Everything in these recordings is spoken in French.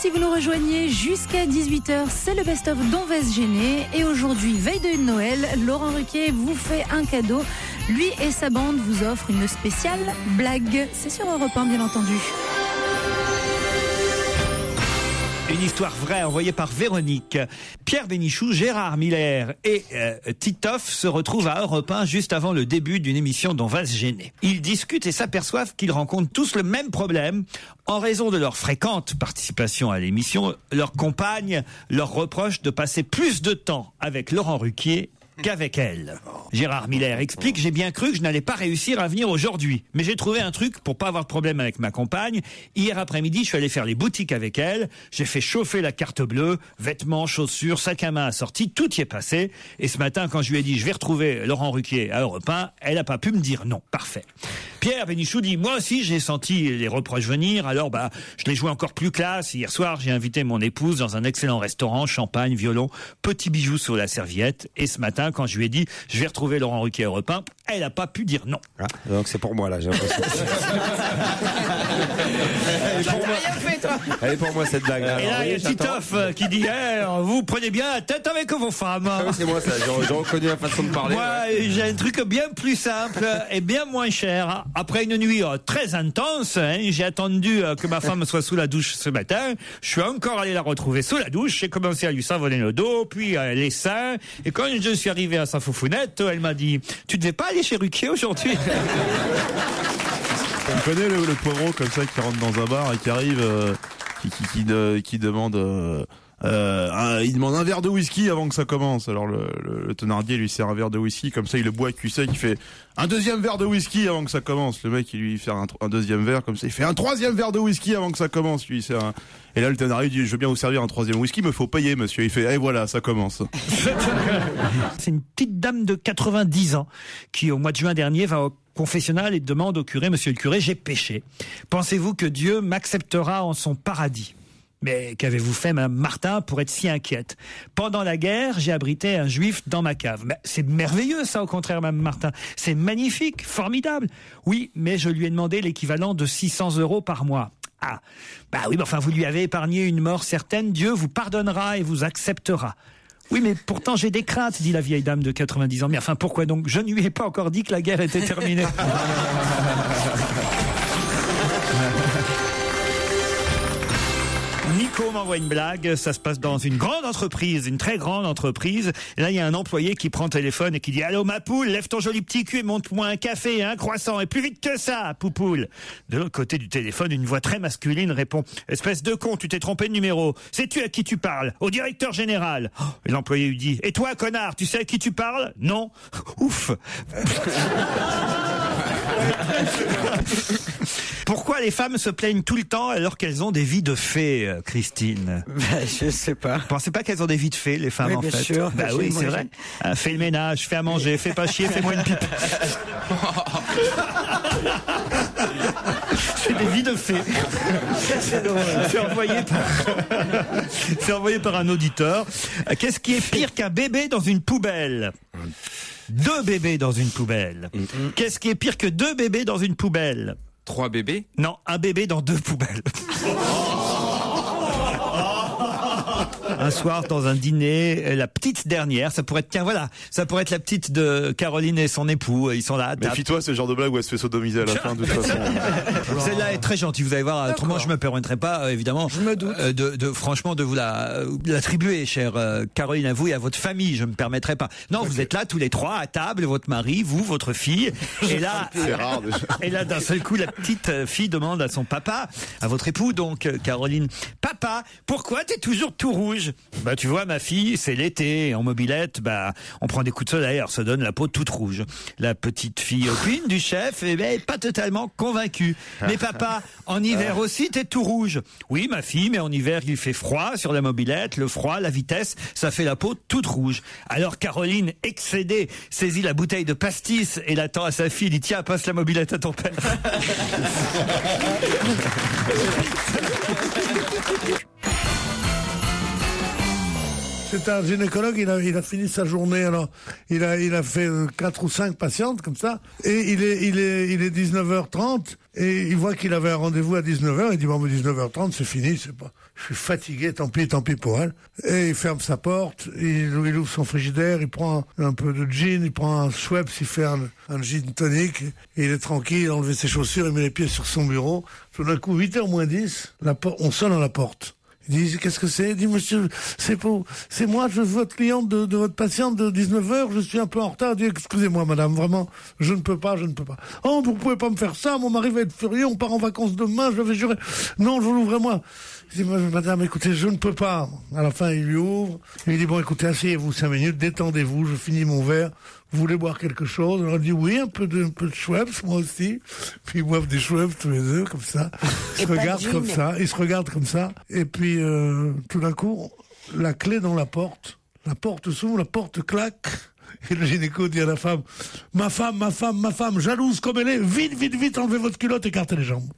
si vous nous rejoignez jusqu'à 18h, c'est le best-of d'On va se gêner. Et aujourd'hui, veille de Noël, Laurent Ruquier vous fait un cadeau. Lui et sa bande vous offrent une spéciale blague. C'est sur Europe 1, bien entendu. Une histoire vraie envoyée par Véronique. Pierre Bénichou, Gérard Miller et Titoff se retrouvent à Europe 1 juste avant le début d'une émission d'On va se gêner. Ils discutent et s'aperçoivent qu'ils rencontrent tous le même problème. En raison de leur fréquente participation à l'émission, leurs compagnes leur reprochent de passer plus de temps avec Laurent Ruquier qu'avec elle. Gérard Miller explique: j'ai bien cru que je n'allais pas réussir à venir aujourd'hui, mais j'ai trouvé un truc pour pas avoir de problème avec ma compagne. Hier après-midi, je suis allé faire les boutiques avec elle, j'ai fait chauffer la carte bleue, vêtements, chaussures, sac à main assorti, tout y est passé. Et ce matin, quand je lui ai dit je vais retrouver Laurent Ruquier à Europe 1, elle a pas pu me dire non. Parfait. Pierre Bénichou dit: moi aussi j'ai senti les reproches venir, alors je l'ai joué encore plus classe. Hier soir, j'ai invité mon épouse dans un excellent restaurant, champagne, violon, petits bijoux sur la serviette. Et ce matin, quand je lui ai dit je vais retrouver Laurent Ruquier à Europe 1, elle a pas pu dire non. Ah, donc c'est pour moi là, j'ai l'impression. Elle est pour moi cette blague. Et là, il y a Titoff qui dit vous prenez bien la tête avec vos femmes. Ah oui, c'est moi ça, j'ai reconnu la façon de parler. Moi, j'ai un truc bien plus simple et bien moins cher. Après une nuit très intense, j'ai attendu que ma femme soit sous la douche ce matin. Je suis encore allé la retrouver sous la douche. J'ai commencé à lui savonner le dos, puis les seins. Et quand je suis arrivé à sa foufounette, elle m'a dit: tu devais pas aller chez Ruquier aujourd'hui? On connaît le poivreau comme ça qui rentre dans un bar et qui arrive, qui demande... il demande un verre de whisky avant que ça commence. Alors le Thénardier lui sert un verre de whisky, comme ça il le boit cul sec, il fait un deuxième verre de whisky avant que ça commence. Le mec il lui fait un deuxième verre, comme ça il fait un troisième verre de whisky avant que ça commence. Lui il sert et là le Thénardier dit: je veux bien vous servir un troisième whisky, mais faut payer monsieur. Il fait: voilà, ça commence. C'est une petite dame de 90 ans qui au mois de juin dernier va au confessionnal et demande au curé: monsieur le curé, j'ai péché. Pensez-vous que Dieu m'acceptera en son paradis? Mais qu'avez-vous fait, Madame Martin, pour être si inquiète? Pendant la guerre, j'ai abrité un juif dans ma cave. Mais c'est merveilleux, ça, au contraire, Madame Martin. C'est magnifique, formidable. Oui, mais je lui ai demandé l'équivalent de 600 € par mois. Ah, oui, mais enfin, vous lui avez épargné une mort certaine. Dieu vous pardonnera et vous acceptera. Oui, mais pourtant j'ai des craintes, dit la vieille dame de 90 ans. Mais enfin, pourquoi donc? Je ne lui ai pas encore dit que la guerre était terminée. Nico m'envoie une blague, ça se passe dans une grande entreprise, une très grande entreprise. Et là, il y a un employé qui prend le téléphone et qui dit: allô ma poule, lève ton joli petit cul et monte-moi un café, un croissant, et plus vite que ça, poupoule. De l'autre côté du téléphone, une voix très masculine répond: espèce de con, tu t'es trompé de numéro. Sais-tu à qui tu parles? Au directeur général. Et l'employé lui dit: et toi, connard, tu sais à qui tu parles? Non. Ouf. Pourquoi les femmes se plaignent tout le temps alors qu'elles ont des vies de fées, Christine? Je sais pas. Vous pensez pas qu'elles ont des vies de fées, les femmes, oui, en bien fait? sûr. Oui, c'est vrai. Fais le ménage, fais à manger, fais pas chier, fais-moi une pipe. C'est des vies de fées. C'est envoyé par un auditeur. Qu'est-ce qui est pire qu'un bébé dans une poubelle? 2 bébés dans une poubelle. Qu'est-ce qui est pire que 2 bébés dans une poubelle? 3 bébés? Non, un bébé dans 2 poubelles. Un soir, dans un dîner, la petite dernière, ça pourrait être la petite de Caroline et son époux, ils sont là à table. Méfie-toi, c'est le genre de blague où elle se fait sodomiser à la fin, de toute façon. Celle-là est très gentille, vous allez voir. Autrement, je me permettrai pas, évidemment, je me doute. Franchement, de vous l'attribuer, chère Caroline, à vous et à votre famille. Je me permettrai pas. Non, vous êtes là tous les 3 à table, votre mari, vous, votre fille, et là, c'est rare, déjà. Et là, d'un seul coup, la petite fille demande à son papa, à votre époux, donc, Caroline: papa, pourquoi t'es toujours tout rouge? Tu vois, ma fille, c'est l'été, en mobilette, on prend des coups de soleil, alors ça donne la peau toute rouge. La petite fille opine du chef, pas totalement convaincue. Mais papa, en hiver aussi, t'es tout rouge. Oui, ma fille, mais en hiver, il fait froid sur la mobilette, le froid, la vitesse, ça fait la peau toute rouge. Alors Caroline, excédée, saisit la bouteille de pastis et l'attend à sa fille, dit: tiens, passe la mobilette à ton père. C'est un gynécologue, il a fini sa journée, alors il a fait 4 ou 5 patientes comme ça, et il est 19h30, et il voit qu'il avait un rendez-vous à 19h, il dit bon, 19h30 c'est fini, je suis fatigué, tant pis pour elle. Et il ferme sa porte, il ouvre son frigidaire, il prend un peu de gin, il prend un Schweppes, il fait un gin tonic, et il est tranquille, il a enlevé ses chaussures, il met les pieds sur son bureau. Tout d'un coup, 8h moins 10, on sonne à la porte. Il dit, qu'est-ce que c'est? Il dit, monsieur, c'est moi, je veux votre cliente de votre patiente de 19h, je suis un peu en retard. Il dit, excusez-moi, madame, vraiment, je ne peux pas. Oh, vous pouvez pas me faire ça, mon mari va être furieux, on part en vacances demain, je vais jurer. Non, je l'ouvre moi. Il dit, madame, écoutez, je ne peux pas. À la fin, il lui ouvre. Il lui dit, bon, écoutez, asseyez-vous 5 minutes, détendez-vous, je finis mon verre. Vous voulez boire quelque chose? Alors, il dit, oui, un peu de Schweppes, moi aussi. Puis ils boivent des Schweppes tous les deux, comme ça. Ils se regardent comme ça. Et puis, tout d'un coup, la clé dans la porte s'ouvre, la porte claque. Et le gynéco dit à la femme, ma femme, jalouse comme elle est, vite, enlevez votre culotte, écartez les jambes.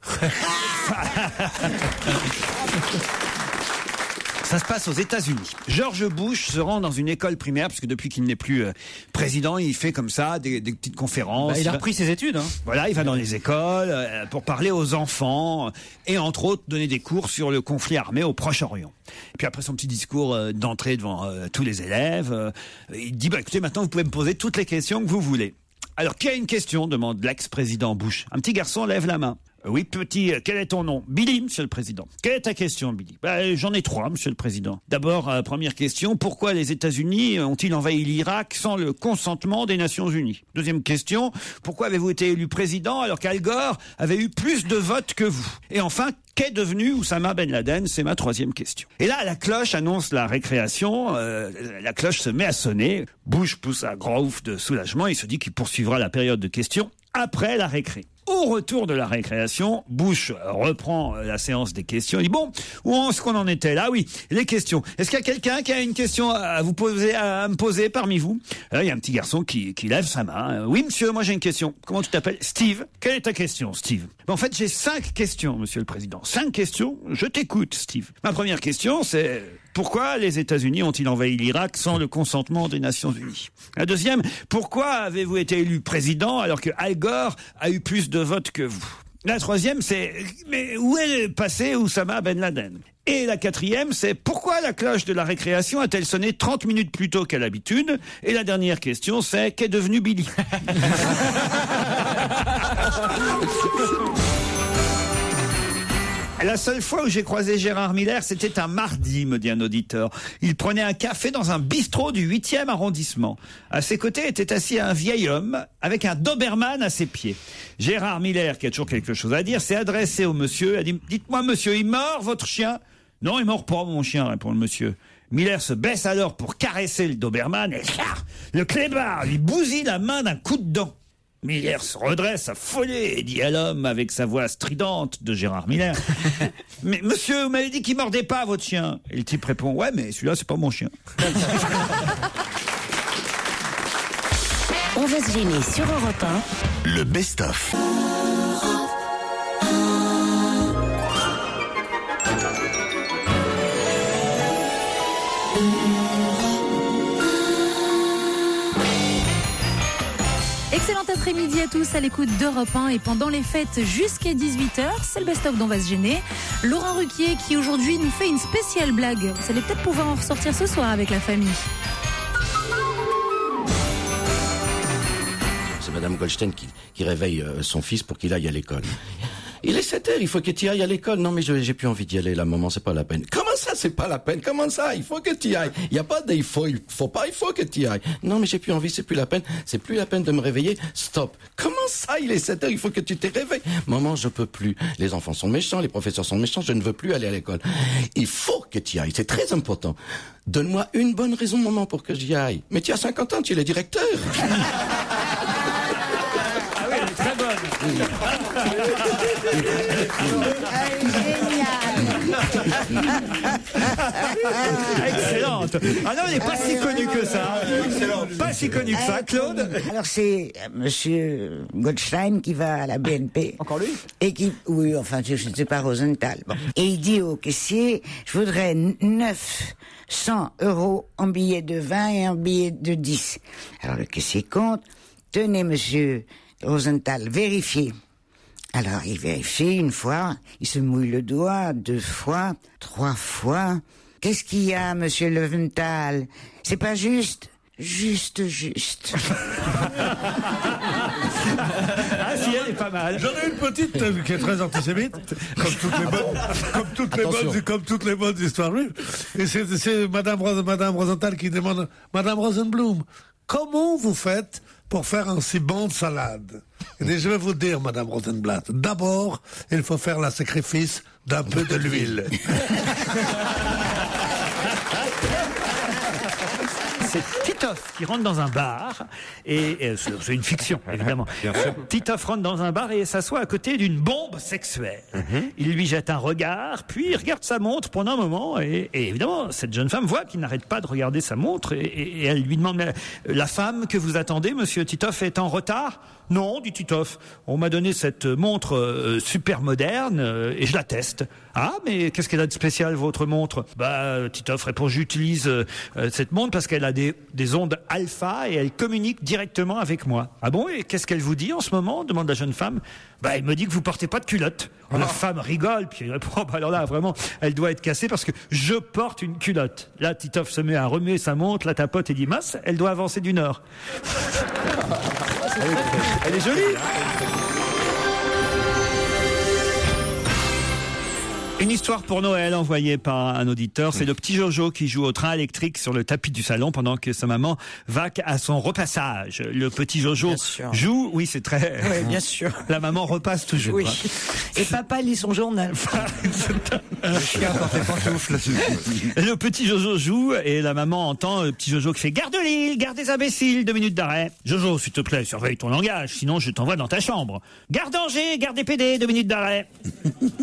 Ça se passe aux États-Unis. George Bush se rend dans une école primaire, parce que depuis qu'il n'est plus président, il fait comme ça des petites conférences. Il a repris ses études. Hein. Voilà, il va dans les écoles pour parler aux enfants et entre autres donner des cours sur le conflit armé au Proche-Orient. Et puis après son petit discours d'entrée devant tous les élèves, il dit écoutez, maintenant vous pouvez me poser toutes les questions que vous voulez. Alors, qui a une question? Demande l'ex-président Bush. Un petit garçon lève la main. Oui, petit, quel est ton nom? Billy, monsieur le président. Quelle est ta question, Billy? J'en ai 3, monsieur le président. D'abord, première question, pourquoi les États-Unis ont-ils envahi l'Irak sans le consentement des Nations Unies? Deuxième question, pourquoi avez-vous été élu président alors qu'Al Gore avait eu plus de votes que vous? Et enfin, qu'est devenu Oussama Ben Laden? C'est ma 3e question. Et là, la cloche annonce la récréation. La cloche se met à sonner. Bush pousse un grand ouf de soulagement. Il se dit qu'il poursuivra la période de questions après la récré. Au retour de la récréation, Bush reprend la séance des questions. Il dit bon, où est-ce qu'on en était là? Oui, les questions. Est-ce qu'il y a quelqu'un qui a une question à vous poser, à me poser parmi vous? Alors, il y a un petit garçon qui lève sa main. Oui, monsieur, moi j'ai une question. Comment tu t'appelles? Steve. Quelle est ta question, Steve? En fait, j'ai 5 questions, monsieur le président. 5 questions. Je t'écoute, Steve. Ma première question, c'est pourquoi les États-Unis ont-ils envahi l'Irak sans le consentement des Nations Unies? La deuxième, pourquoi avez-vous été élu président alors que Al Gore a eu plus de votes que vous? La troisième, c'est mais où est passé Oussama Ben Laden? Et la quatrième, c'est pourquoi la cloche de la récréation a-t-elle sonné 30 minutes plus tôt qu'à l'habitude? Et la dernière question, c'est qu'est devenu Billy? La seule fois où j'ai croisé Gérard Miller, c'était un mardi, me dit un auditeur. Il prenait un café dans un bistrot du 8e arrondissement. À ses côtés était assis un vieil homme avec un Doberman à ses pieds. Gérard Miller, qui a toujours quelque chose à dire, s'est adressé au monsieur. A dit, dites-moi, monsieur, il mord votre chien? Non, il mord pas mon chien, répond le monsieur. Miller se baisse alors pour caresser le Doberman et le clébard lui bousille la main d'un coup de dent. Miller se redresse affolé et dit à l'homme avec sa voix stridente de Gérard Miller « Mais monsieur, vous m'avez dit qu'il mordait pas votre chien !» Et le type répond « Ouais, mais celui-là, c'est pas mon chien. » On va se gêner sur Europe 1. Le best-of. Excellent après-midi à tous à l'écoute d'Europe 1 et pendant les fêtes jusqu'à 18h, c'est le best-of d'On va se gêner. Laurent Ruquier qui aujourd'hui nous fait une spéciale blague. Vous allez peut-être pouvoir en ressortir ce soir avec la famille. C'est Madame Goldstein qui réveille son fils pour qu'il aille à l'école. Il est 7h, il faut que tu ailles à l'école. Non mais j'ai plus envie d'y aller là, maman, c'est pas la peine. Comment ça, c'est pas la peine? Comment ça? Il faut que tu ailles. Il y a pas de il faut que tu ailles. Non mais j'ai plus envie, c'est plus la peine. C'est plus la peine de me réveiller. Stop. Comment ça, il est 7h, il faut que tu te réveilles. Maman, je peux plus. Les enfants sont méchants, les professeurs sont méchants, je ne veux plus aller à l'école. Il faut que tu ailles, c'est très important. Donne-moi une bonne raison, maman, pour que j'y aille. Mais tu as 50 ans, tu es le directeur. Ah oui, elle est très bonne. Génial. Excellente. suivante. Ah non, il n'est pas si connu que ça. Pas si connu que ça, Claude. Alors c'est Monsieur Goldstein qui va à la BNP. Encore lui? Et qui, oui, enfin, je ne sais pas, Rosenthal. Bon. Et il dit au caissier, je voudrais 900 € en billets de 20 et en billets de 10. Alors le caissier compte. Tenez, Monsieur Rosenthal, vérifiez. Alors il vérifie une fois, il se mouille le doigt, 2 fois, 3 fois. Qu'est-ce qu'il y a, Monsieur Leventhal? C'est pas juste? Juste. Ah si, elle est pas mal. J'en ai une petite qui est très antisémite, comme toutes les bonnes histoires juives. Et c'est Madame Rosenthal qui demande, Madame Rosenblum, comment vous faites pour faire un si bon salade? Et je vais vous dire, Madame Rosenblatt, d'abord, il faut faire le sacrifice d'un peu de l'huile. C'est Titoff qui rentre dans un bar, et c'est une fiction, évidemment. Titoff rentre dans un bar et s'assoit à côté d'une bombe sexuelle. Il lui jette un regard, puis il regarde sa montre pendant un moment, et évidemment, cette jeune femme voit qu'il n'arrête pas de regarder sa montre, et elle lui demande, mais la femme que vous attendez, monsieur Titoff, est en retard? Non, dit Titoff, on m'a donné cette montre super moderne et je la teste. Ah, mais qu'est-ce qu'elle a de spécial, votre montre? Bah, Titoff répond, j'utilise cette montre parce qu'elle a des ondes alpha et elle communique directement avec moi. Ah bon, et qu'est-ce qu'elle vous dit en ce moment? Demande la jeune femme. Bah, elle me dit que vous portez pas de culotte. La femme rigole, puis elle répond, bah alors là, vraiment, elle doit être cassée parce que je porte une culotte. Là, Titoff se met à remuer sa montre, la tapote et dit, mince, elle doit avancer d'une heure. Elle est jolie. Une histoire pour Noël envoyée par un auditeur. C'est le petit Jojo qui joue au train électrique sur le tapis du salon pendant que sa maman va à son repassage. Le petit Jojo joue. Oui, c'est très... Oui, bien sûr. La maman repasse toujours. Oui. Et papa lit son journal. Le chien porte les pantoufles. Le petit Jojo joue et la maman entend le petit Jojo qui fait « Garde l'île, garde des imbéciles, 2 minutes d'arrêt. Jojo, s'il te plaît, surveille ton langage, sinon je t'envoie dans ta chambre. Garde Angers, garde des PD, 2 minutes d'arrêt.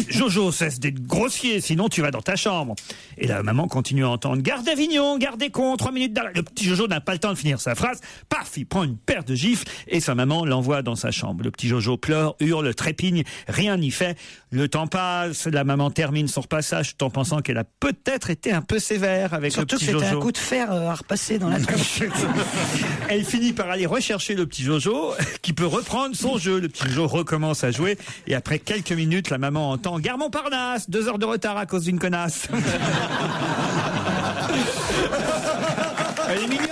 Jojo, cesse d'être grossier, sinon tu vas dans ta chambre. » Et la maman continue à entendre « Garde Avignon, garde des cons, 3 minutes d'arrêt. » Le petit Jojo n'a pas le temps de finir sa phrase. Paf, il prend une paire de gifles et sa maman l'envoie dans sa chambre. Le petit Jojo pleure, hurle, trépigne, rien n'y fait. Le temps passe, la maman termine son repassage tout en pensant qu'elle a peut-être été un peu sévère avec surtout le petit Jojo. Surtout que c'était un coup de fer à repasser dans la tronche. Elle finit par aller rechercher le petit Jojo qui peut reprendre son jeu. Le petit Jojo recommence à jouer et après quelques minutes, la maman entend « Gare Montparnasse, 2 heures de retard à cause d'une connasse. » Elle est mignonne.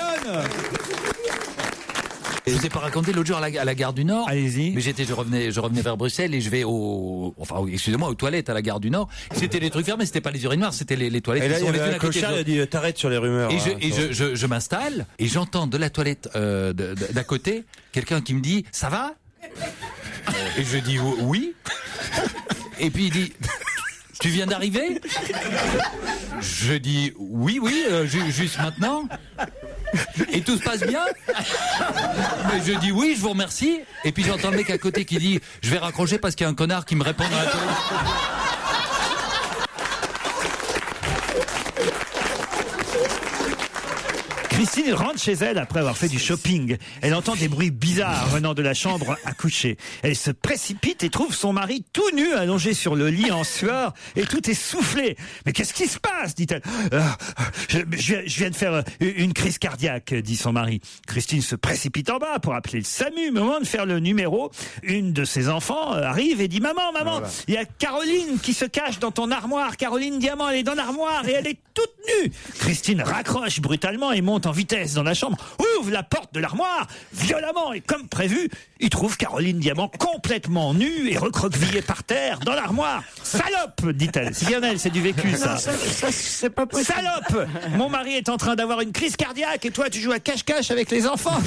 Je vous ai pas raconté l'autre jour à la gare du Nord. Allez-y. Mais je revenais vers Bruxelles et je vais aux toilettes à la gare du Nord. C'était les trucs fermés, c'était pas les urinoirs, c'était les toilettes. Et là, il y avait un clochard, il a dit t'arrêtes sur les rumeurs. Et je m'installe et j'entends de la toilette d'à côté quelqu'un qui me dit ça va? Et je dis oui. Et puis il dit tu viens d'arriver? Je dis oui, juste maintenant. Et tout se passe bien? Mais je dis oui, je vous remercie. Et puis j'entends le mec à côté qui dit je vais raccrocher parce qu'il y a un connard qui me répond dans la toilette. Christine rentre chez elle après avoir fait du shopping. Elle entend des bruits bizarres venant de la chambre à coucher. Elle se précipite et trouve son mari tout nu allongé sur le lit en sueur et tout essoufflé. « Mais qu'est-ce qui se passe ?» dit-elle. Je viens de faire une crise cardiaque, dit son mari. Christine se précipite en bas pour appeler le SAMU. Mais au moment de faire le numéro, une de ses enfants arrive et dit « Maman, voilà. Il y a Caroline qui se cache dans ton armoire. Caroline Diamant, elle est dans l'armoire et elle est toute nue. » Christine raccroche brutalement et monte en vitesse dans la chambre, ouvre la porte de l'armoire violemment et comme prévu, il trouve Caroline Diamant complètement nue et recroquevillée par terre dans l'armoire. « Salope !» dit-elle. C'est bien elle, c'est du vécu ça. Non, ça c'est pas possible. « Salope ! Mon mari est en train d'avoir une crise cardiaque et toi tu joues à cache-cache avec les enfants. »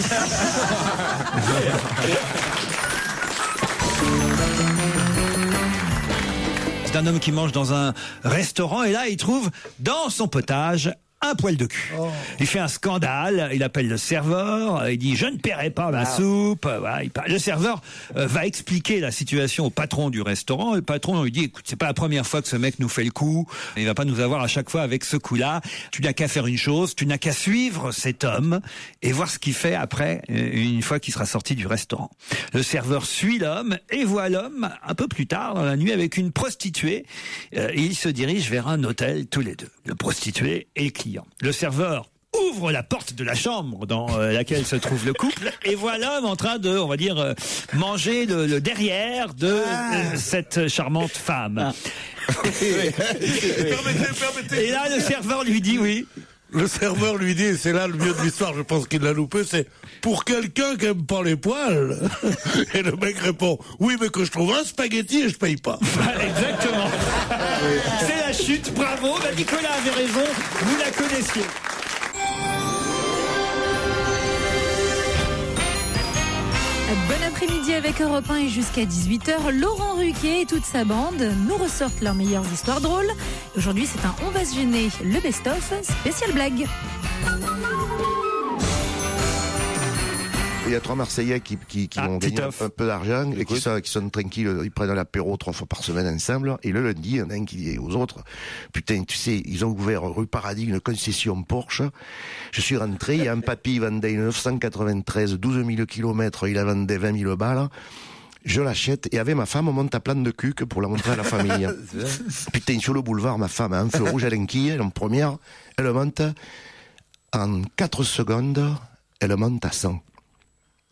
C'est un homme qui mange dans un restaurant et là il trouve dans son potage un poil de cul. Il fait un scandale, il appelle le serveur, il dit je ne paierai pas ma soupe. Voilà, le serveur va expliquer la situation au patron du restaurant. Le patron lui dit écoute, c'est pas la première fois que ce mec nous fait le coup. Il va pas nous avoir à chaque fois avec ce coup-là. Tu n'as qu'à faire une chose, tu n'as qu'à suivre cet homme et voir ce qu'il fait après, une fois qu'il sera sorti du restaurant. Le serveur suit l'homme et voit l'homme un peu plus tard dans la nuit avec une prostituée. Ils se dirigent vers un hôtel tous les deux. Le prostitué et le client. Le serveur ouvre la porte de la chambre dans laquelle se trouve le couple et voit l'homme en train de, on va dire, manger le derrière de cette charmante femme. Permettez. Et là, le serveur lui dit oui. Le serveur lui dit, et c'est là le mieux de l'histoire, je pense qu'il l'a loupé, c'est pour quelqu'un qui aime pas les poils. Et le mec répond, oui, mais que je trouve un spaghetti et je paye pas. Exactement. C'est la chute, bravo. Bah, Nicolas avait raison, vous la connaissiez. Bon après-midi avec Europe 1 et jusqu'à 18h. Laurent Ruquier et toute sa bande nous ressortent leurs meilleures histoires drôles. Aujourd'hui, c'est un On va se gêner, le best-of spécial blague. Il y a 3 Marseillais qui vont gagner un peu d'argent et qui sont tranquilles, ils prennent l'apéro 3 fois par semaine ensemble. Et le lundi, il y en a un qui dit aux autres, putain, tu sais, ils ont ouvert rue Paradis une concession Porsche. Je suis rentré, il y a un papy, il vendait une 993, 12 000 kilomètres, il la vendait 20 000 balles. Je l'achète et avec ma femme, on monte à plan de cul pour la montrer à la famille. Putain, sur le boulevard, ma femme a un feu rouge à l'enquille, en première, elle monte en 4 secondes, elle monte à 100.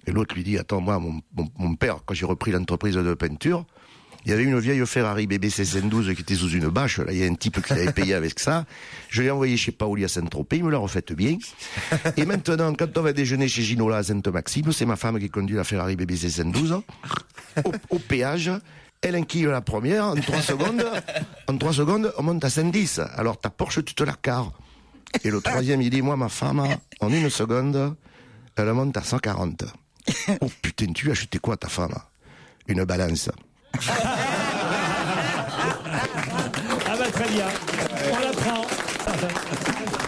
Et l'autre lui dit, attends, moi, mon père, quand j'ai repris l'entreprise de peinture, il y avait une vieille Ferrari BBC 112 qui était sous une bâche. Là, il y a un type qui l'avait payé avec ça. Je l'ai envoyé chez Paoli à Saint-Tropez, il me l'a refaite bien. Et maintenant, quand on va déjeuner chez Ginola à Sainte-Maxime, c'est ma femme qui conduit la Ferrari BBC 112. Au péage, elle enquille la première, en 3 secondes, on monte à 110. Alors ta Porsche, tu te la carres. Et le troisième, il dit, moi, ma femme, en 1 seconde, elle monte à 140. Oh putain, tu as acheté quoi ta femme? Une balance. Ah bah très bien, on la prend.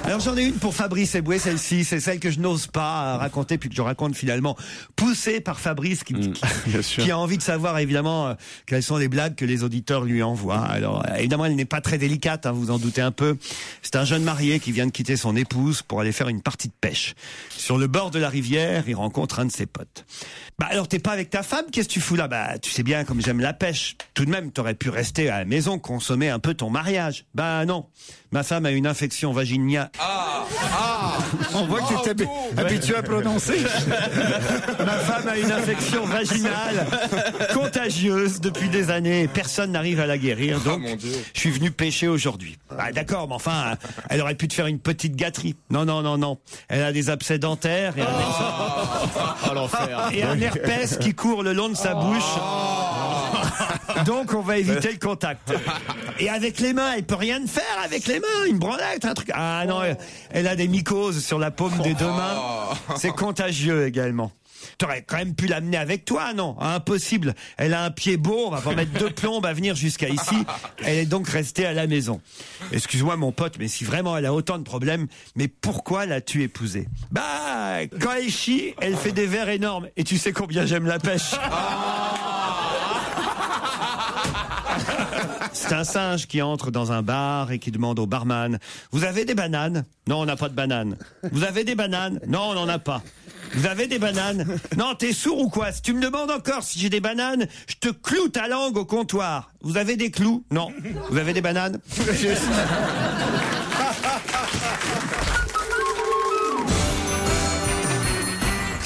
Alors j'en ai une pour Fabrice Eboué, celle-ci, c'est celle que je n'ose pas raconter, puis que je raconte finalement, poussée par Fabrice qui a envie de savoir évidemment quelles sont les blagues que les auditeurs lui envoient. Alors évidemment elle n'est pas très délicate, hein, vous en doutez un peu. C'est un jeune marié qui vient de quitter son épouse pour aller faire une partie de pêche. Sur le bord de la rivière, il rencontre un de ses potes. Bah alors t'es pas avec ta femme, qu'est-ce que tu fous là? Bah tu sais bien comme j'aime la pêche. Tout de même t'aurais pu rester à la maison, consommer un peu ton mariage. Bah non, ma femme a une infection vaginale. On voit que tu t'es habitué à prononcer. Ma femme a une infection vaginale contagieuse depuis des années et personne n'arrive à la guérir. Donc je suis venu pêcher aujourd'hui. Bah d'accord, mais enfin elle aurait pu te faire une petite gâterie. Non. Elle a des abcès dentaires et un herpès qui court le long de sa bouche. Donc on va éviter le contact. Et avec les mains, elle peut rien faire avec les mains, une branlette, un truc. Ah non, elle a des mycoses sur la paume des 2 mains. C'est contagieux également. T'aurais quand même pu l'amener avec toi, non? Impossible. Elle a un pied beau, on va pas mettre 2 plombes à venir jusqu'à ici. Elle est donc restée à la maison. Excuse-moi mon pote, mais si vraiment elle a autant de problèmes, mais pourquoi l'as-tu épousée? Bah, quand elle chie, elle fait des vers énormes. Et tu sais combien j'aime la pêche. C'est un singe qui entre dans un bar et qui demande au barman « Vous avez des bananes ?»« Non, on n'a pas de bananes. »« Vous avez des bananes ?»« Non, on n'en a pas. »« Vous avez des bananes ?»« Non, t'es sourd ou quoi? Si tu me demandes encore si j'ai des bananes, je te cloue ta langue au comptoir. Vous avez des clous? Non. Vous avez des bananes ?»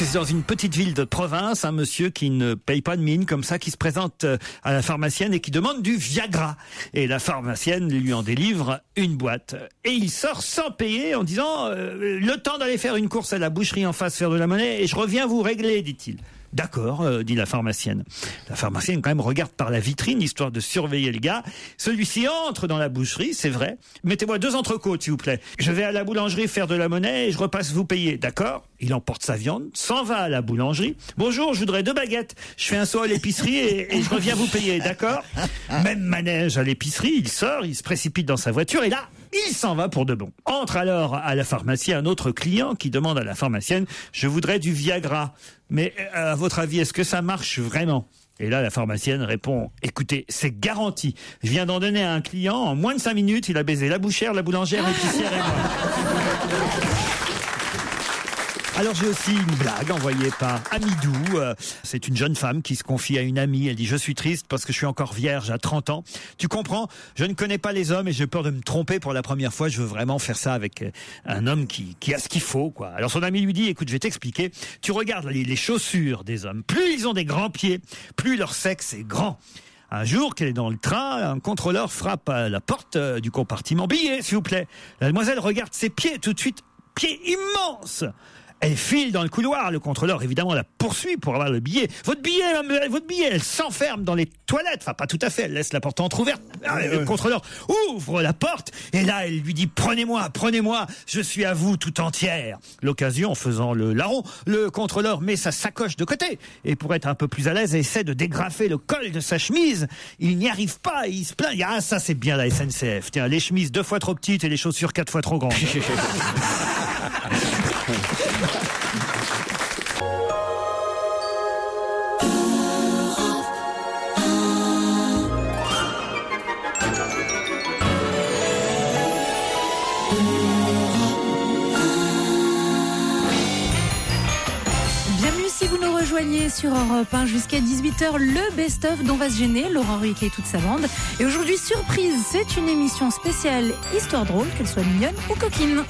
C'est dans une petite ville de province, un monsieur qui ne paye pas de mine comme ça, qui se présente à la pharmacienne et qui demande du Viagra. Et la pharmacienne lui en délivre une boîte. Et il sort sans payer en disant le temps d'aller faire une course à la boucherie en face, faire de la monnaie, et je reviens vous régler, dit-il. D'accord, dit la pharmacienne. La pharmacienne, quand même, regarde par la vitrine, histoire de surveiller le gars. Celui-ci entre dans la boucherie, c'est vrai. Mettez-moi 2 entrecôtes, s'il vous plaît. Je vais à la boulangerie faire de la monnaie et je repasse vous payer. D'accord? Il emporte sa viande, s'en va à la boulangerie. Bonjour, je voudrais 2 baguettes. Je fais un saut à l'épicerie et je reviens vous payer. D'accord? Même manège à l'épicerie, il sort, il se précipite dans sa voiture et là, il s'en va pour de bon. Entre alors à la pharmacie un autre client qui demande à la pharmacienne « Je voudrais du Viagra. Mais à votre avis, est-ce que ça marche vraiment ?» Et là, la pharmacienne répond « Écoutez, c'est garanti. Je viens d'en donner à un client. En moins de 5 minutes, il a baisé la bouchère, la boulangère, l'épicière et moi. » Alors j'ai aussi une blague envoyée par Amidou. C'est une jeune femme qui se confie à une amie. Elle dit « Je suis triste parce que je suis encore vierge à 30 ans. Tu comprends? Je ne connais pas les hommes et j'ai peur de me tromper pour la première fois. Je veux vraiment faire ça avec un homme qui a ce qu'il faut, quoi. » Alors son ami lui dit « Écoute, je vais t'expliquer. Tu regardes les chaussures des hommes. Plus ils ont des grands pieds, plus leur sexe est grand. » Un jour qu'elle est dans le train, un contrôleur frappe à la porte du compartiment. « Billet, s'il vous plaît. » La demoiselle regarde ses pieds tout de suite. Pieds immenses. Elle file dans le couloir, le contrôleur évidemment la poursuit pour avoir le billet. Votre billet, elle s'enferme dans les toilettes. Enfin, pas tout à fait, elle laisse la porte entrouverte. Le contrôleur ouvre la porte et là, elle lui dit « Prenez-moi, je suis à vous tout entière. » L'occasion, en faisant le larron, le contrôleur met sa sacoche de côté et pour être un peu plus à l'aise, essaie de dégrafer le col de sa chemise. Il n'y arrive pas, il se plaint. Ah, ça c'est bien la SNCF. Tiens, les chemises 2 fois trop petites et les chaussures 4 fois trop grandes. Bienvenue si vous nous rejoignez sur Europe 1 jusqu'à 18h, le best-of dont va se gêner Laurent Ruquier et toute sa bande. Et aujourd'hui, surprise, c'est une émission spéciale histoire drôle, qu'elle soit mignonne ou coquine.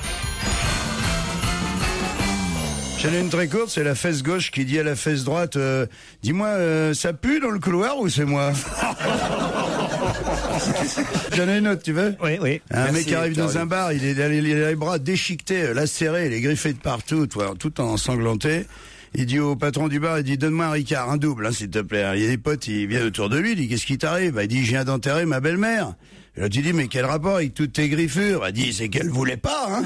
J'en ai une très courte, c'est la fesse gauche qui dit à la fesse droite dis-moi, ça pue dans le couloir ou c'est moi? J'en ai une autre, tu veux? Oui. Un mec qui arrive dans un bar, il a les bras déchiquetés, lacérés, les griffés de partout, tout ensanglanté. Il dit au patron du bar, il dit donne-moi un Ricard, un double, s'il te plaît. Il y a des potes, il vient autour de lui, il dit qu'est-ce qui t'arrive? Il dit je viens d'enterrer ma belle-mère. Et là tu dis mais quel rapport avec toutes tes griffures? Il dit c'est qu'elle voulait pas, hein.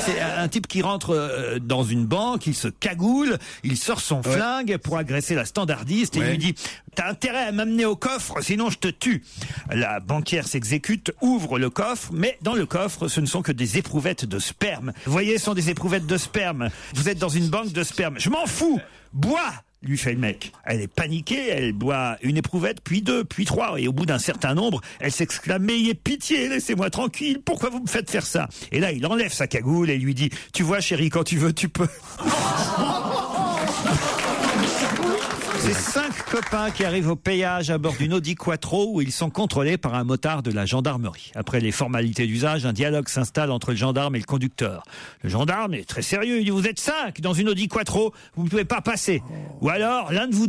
C'est un type qui rentre dans une banque, il se cagoule, il sort son flingue pour agresser la standardiste et il lui dit « T'as intérêt à m'amener au coffre, sinon je te tue ». La banquière s'exécute, ouvre le coffre, mais dans le coffre, ce ne sont que des éprouvettes de sperme. Vous voyez, ce sont des éprouvettes de sperme. Vous êtes dans une banque de sperme. Je m'en fous. Bois, lui fait le mec. Elle est paniquée, elle boit une éprouvette, puis 2, puis 3, et au bout d'un certain nombre, elle s'exclame « Mais ayez pitié, laissez-moi tranquille, pourquoi vous me faites faire ça ?» Et là, il enlève sa cagoule et lui dit « Tu vois chérie, quand tu veux, tu peux. » C'est 5 copains qui arrivent au péage à bord d'une Audi Quattro où ils sont contrôlés par un motard de la gendarmerie. Après les formalités d'usage, un dialogue s'installe entre le gendarme et le conducteur. Le gendarme est très sérieux, il dit « Vous êtes 5 dans une Audi Quattro, vous ne pouvez pas passer. Ou alors, l'un de vous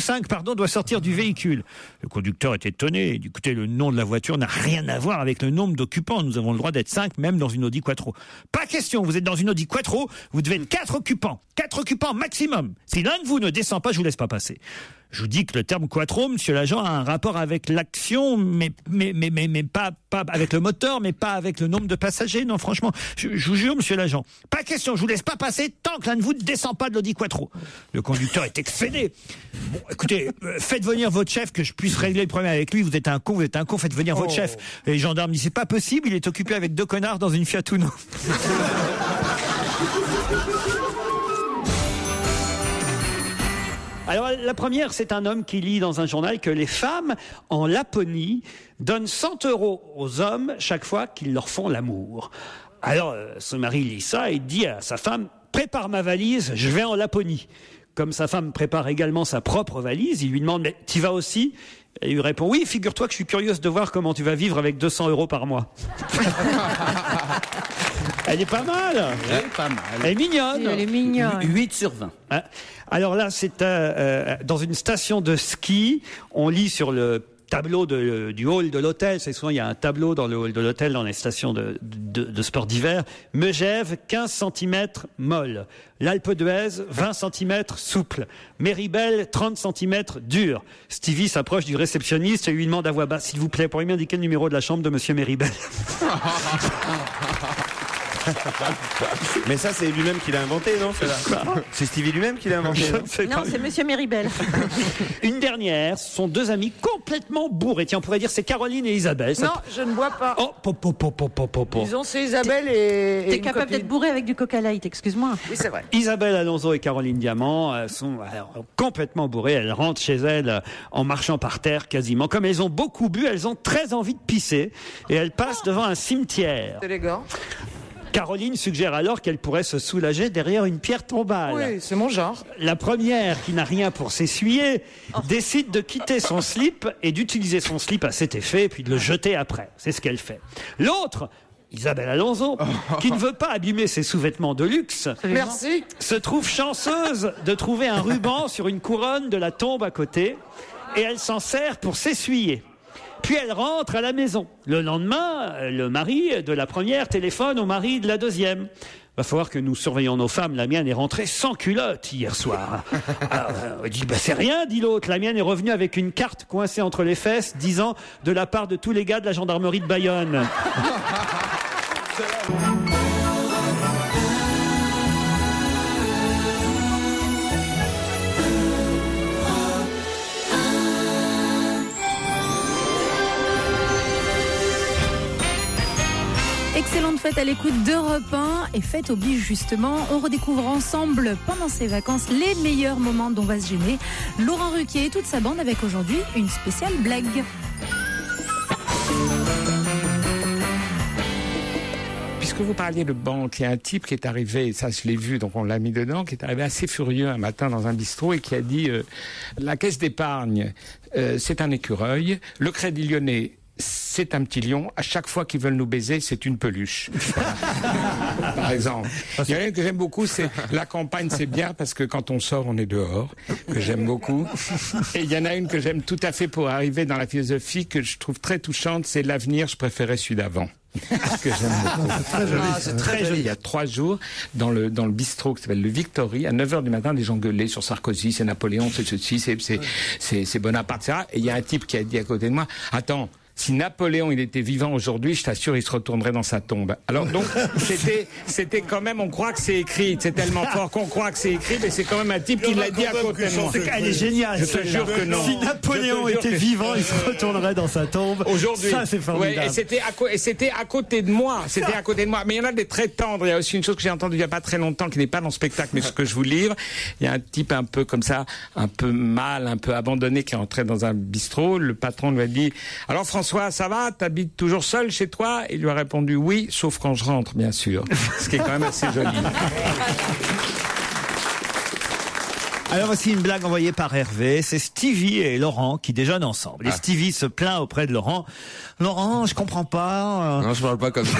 5, doit sortir du véhicule. » Le conducteur est étonné, il dit « Écoutez, le nom de la voiture n'a rien à voir avec le nombre d'occupants. Nous avons le droit d'être 5 même dans une Audi Quattro. » Pas question, vous êtes dans une Audi Quattro, vous devez être 4 occupants. 4 occupants maximum. Si l'un de vous ne descend pas, je vous laisse pas passer. Je vous dis que le terme quattro, monsieur l'agent, a un rapport avec l'action, mais pas avec le moteur, mais pas avec le nombre de passagers. Non, franchement, je vous jure, monsieur l'agent, pas question, je vous laisse pas passer tant que l'un de vous ne descend pas de l'Audi Quattro. Le conducteur est excédé. Bon, écoutez, faites venir votre chef que je puisse régler le problème avec lui. Vous êtes un con, faites venir votre chef. Et les gendarmes disent, c'est pas possible, il est occupé avec 2 connards dans une Fiat Uno. Alors la première, c'est un homme qui lit dans un journal que les femmes en Laponie donnent 100 € aux hommes chaque fois qu'ils leur font l'amour. Alors son mari lit ça et dit à sa femme « Prépare ma valise, je vais en Laponie ». Comme sa femme prépare également sa propre valise, il lui demande « Mais t'y vas aussi ?» Et il lui répond « Oui, figure-toi que je suis curieuse de voir comment tu vas vivre avec 200 € par mois. » Elle est pas mal. Elle est pas mal. Elle est mignonne. Elle est mignonne. 8 sur 20. Hein? Alors là, c'est dans une station de ski. On lit sur le tableau du hall de l'hôtel. C'est souvent, il y a un tableau dans le hall de l'hôtel, dans les stations de sport d'hiver. Megève, 15 cm molle. L'Alpe d'Huez, 20 cm souple. Méribel, 30 cm dur. Stevie s'approche du réceptionniste et lui demande à voix basse, s'il vous plaît, pourriez-vous m'indiquer le numéro de la chambre de monsieur Méribel? Mais ça, c'est lui-même qui l'a inventé, non? C'est Stevie lui-même qui l'a inventé. Non, c'est Monsieur Méribel. Une dernière, ce sont deux amis complètement bourrés. Tiens, on pourrait dire c'est Caroline et Isabelle. Non, je ne bois pas. Oh, Disons, c'est Isabelle et T'es une capable copine. d'être bourré avec du Coca Light, excuse-moi. Oui, c'est vrai. Isabelle Alonso et Caroline Diamant sont complètement bourrées. Elles rentrent chez elles en marchant par terre quasiment. Comme elles ont beaucoup bu, elles ont très envie de pisser et elles passent devant un cimetière. C'est élégant. Caroline suggère alors qu'elle pourrait se soulager derrière une pierre tombale. Oui, c'est mon genre. La première, qui n'a rien pour s'essuyer, décide de quitter son slip et d'utiliser son slip à cet effet, puis de le jeter après. C'est ce qu'elle fait. L'autre, Isabelle Alonso, qui ne veut pas abîmer ses sous-vêtements de luxe, Merci. se trouve chanceuse de trouver un ruban sur une couronne de la tombe à côté, et elle s'en sert pour s'essuyer. Puis elle rentre à la maison. Le lendemain, le mari de la première téléphone au mari de la deuxième. Va falloir que nous surveillons nos femmes. La mienne est rentrée sans culotte hier soir. Alors, on dit, c'est rien, dit l'autre. La mienne est revenue avec une carte coincée entre les fesses, disant de la part de tous les gars de la gendarmerie de Bayonne. Excellente fête à l'écoute d'Europe 1 et fête oblige justement. On redécouvre ensemble pendant ces vacances les meilleurs moments dont va se gêner Laurent Ruquier et toute sa bande avec aujourd'hui une spéciale blague. Puisque vous parliez de banque, il y a un type qui est arrivé, ça je l'ai vu, donc on l'a mis dedans, qui est arrivé assez furieux un matin dans un bistrot et qui a dit la caisse d'épargne, c'est un écureuil, le Crédit Lyonnais, c'est un petit lion. À chaque fois qu'ils veulent nous baiser, c'est une peluche. Par exemple. Il y en a une que j'aime beaucoup, c'est la campagne, c'est bien parce que quand on sort, on est dehors, que j'aime beaucoup. Et il y en a une que j'aime tout à fait pour arriver dans la philosophie que je trouve très touchante, c'est l'avenir, je préférais celui d'avant. Que j'aime beaucoup. C'est très joli. C'est très joli. Il y a 3 jours, dans le bistrot qui s'appelle le Victory, à 9h du matin, des gens gueulaient sur Sarkozy, c'est Napoléon, c'est ceci, c'est Bonaparte, etc. Et il y a un type qui a dit à côté de moi, attends, si Napoléon il était vivant aujourd'hui, je t'assure, il se retournerait dans sa tombe. Alors donc, c'était quand même, on croit que c'est écrit, c'est tellement fort qu'on croit que c'est écrit, mais c'est quand même un type qui l'a dit à côté de moi. Elle est géniale. Je te jure que non. Si Napoléon était vivant, il se retournerait dans sa tombe. Aujourd'hui. Ça, c'est formidable. Ouais, et c'était à côté de moi. C'était à côté de moi. Mais il y en a des très tendres. Il y a aussi une chose que j'ai entendue il n'y a pas très longtemps, qui n'est pas dans le spectacle, mais ce que je vous livre. Il y a un type un peu comme ça, un peu mal, un peu abandonné, qui est entré dans un bistrot. Le patron lui a dit, alors François, ça va? T'habites toujours seul chez toi? Il lui a répondu oui, sauf quand je rentre, bien sûr. Ce qui est quand même assez joli. Alors voici une blague envoyée par Hervé. C'est Stevie et Laurent qui déjeunent ensemble. Et Stevie se plaint auprès de Laurent. Laurent, je comprends pas. Non, je parle pas comme ça.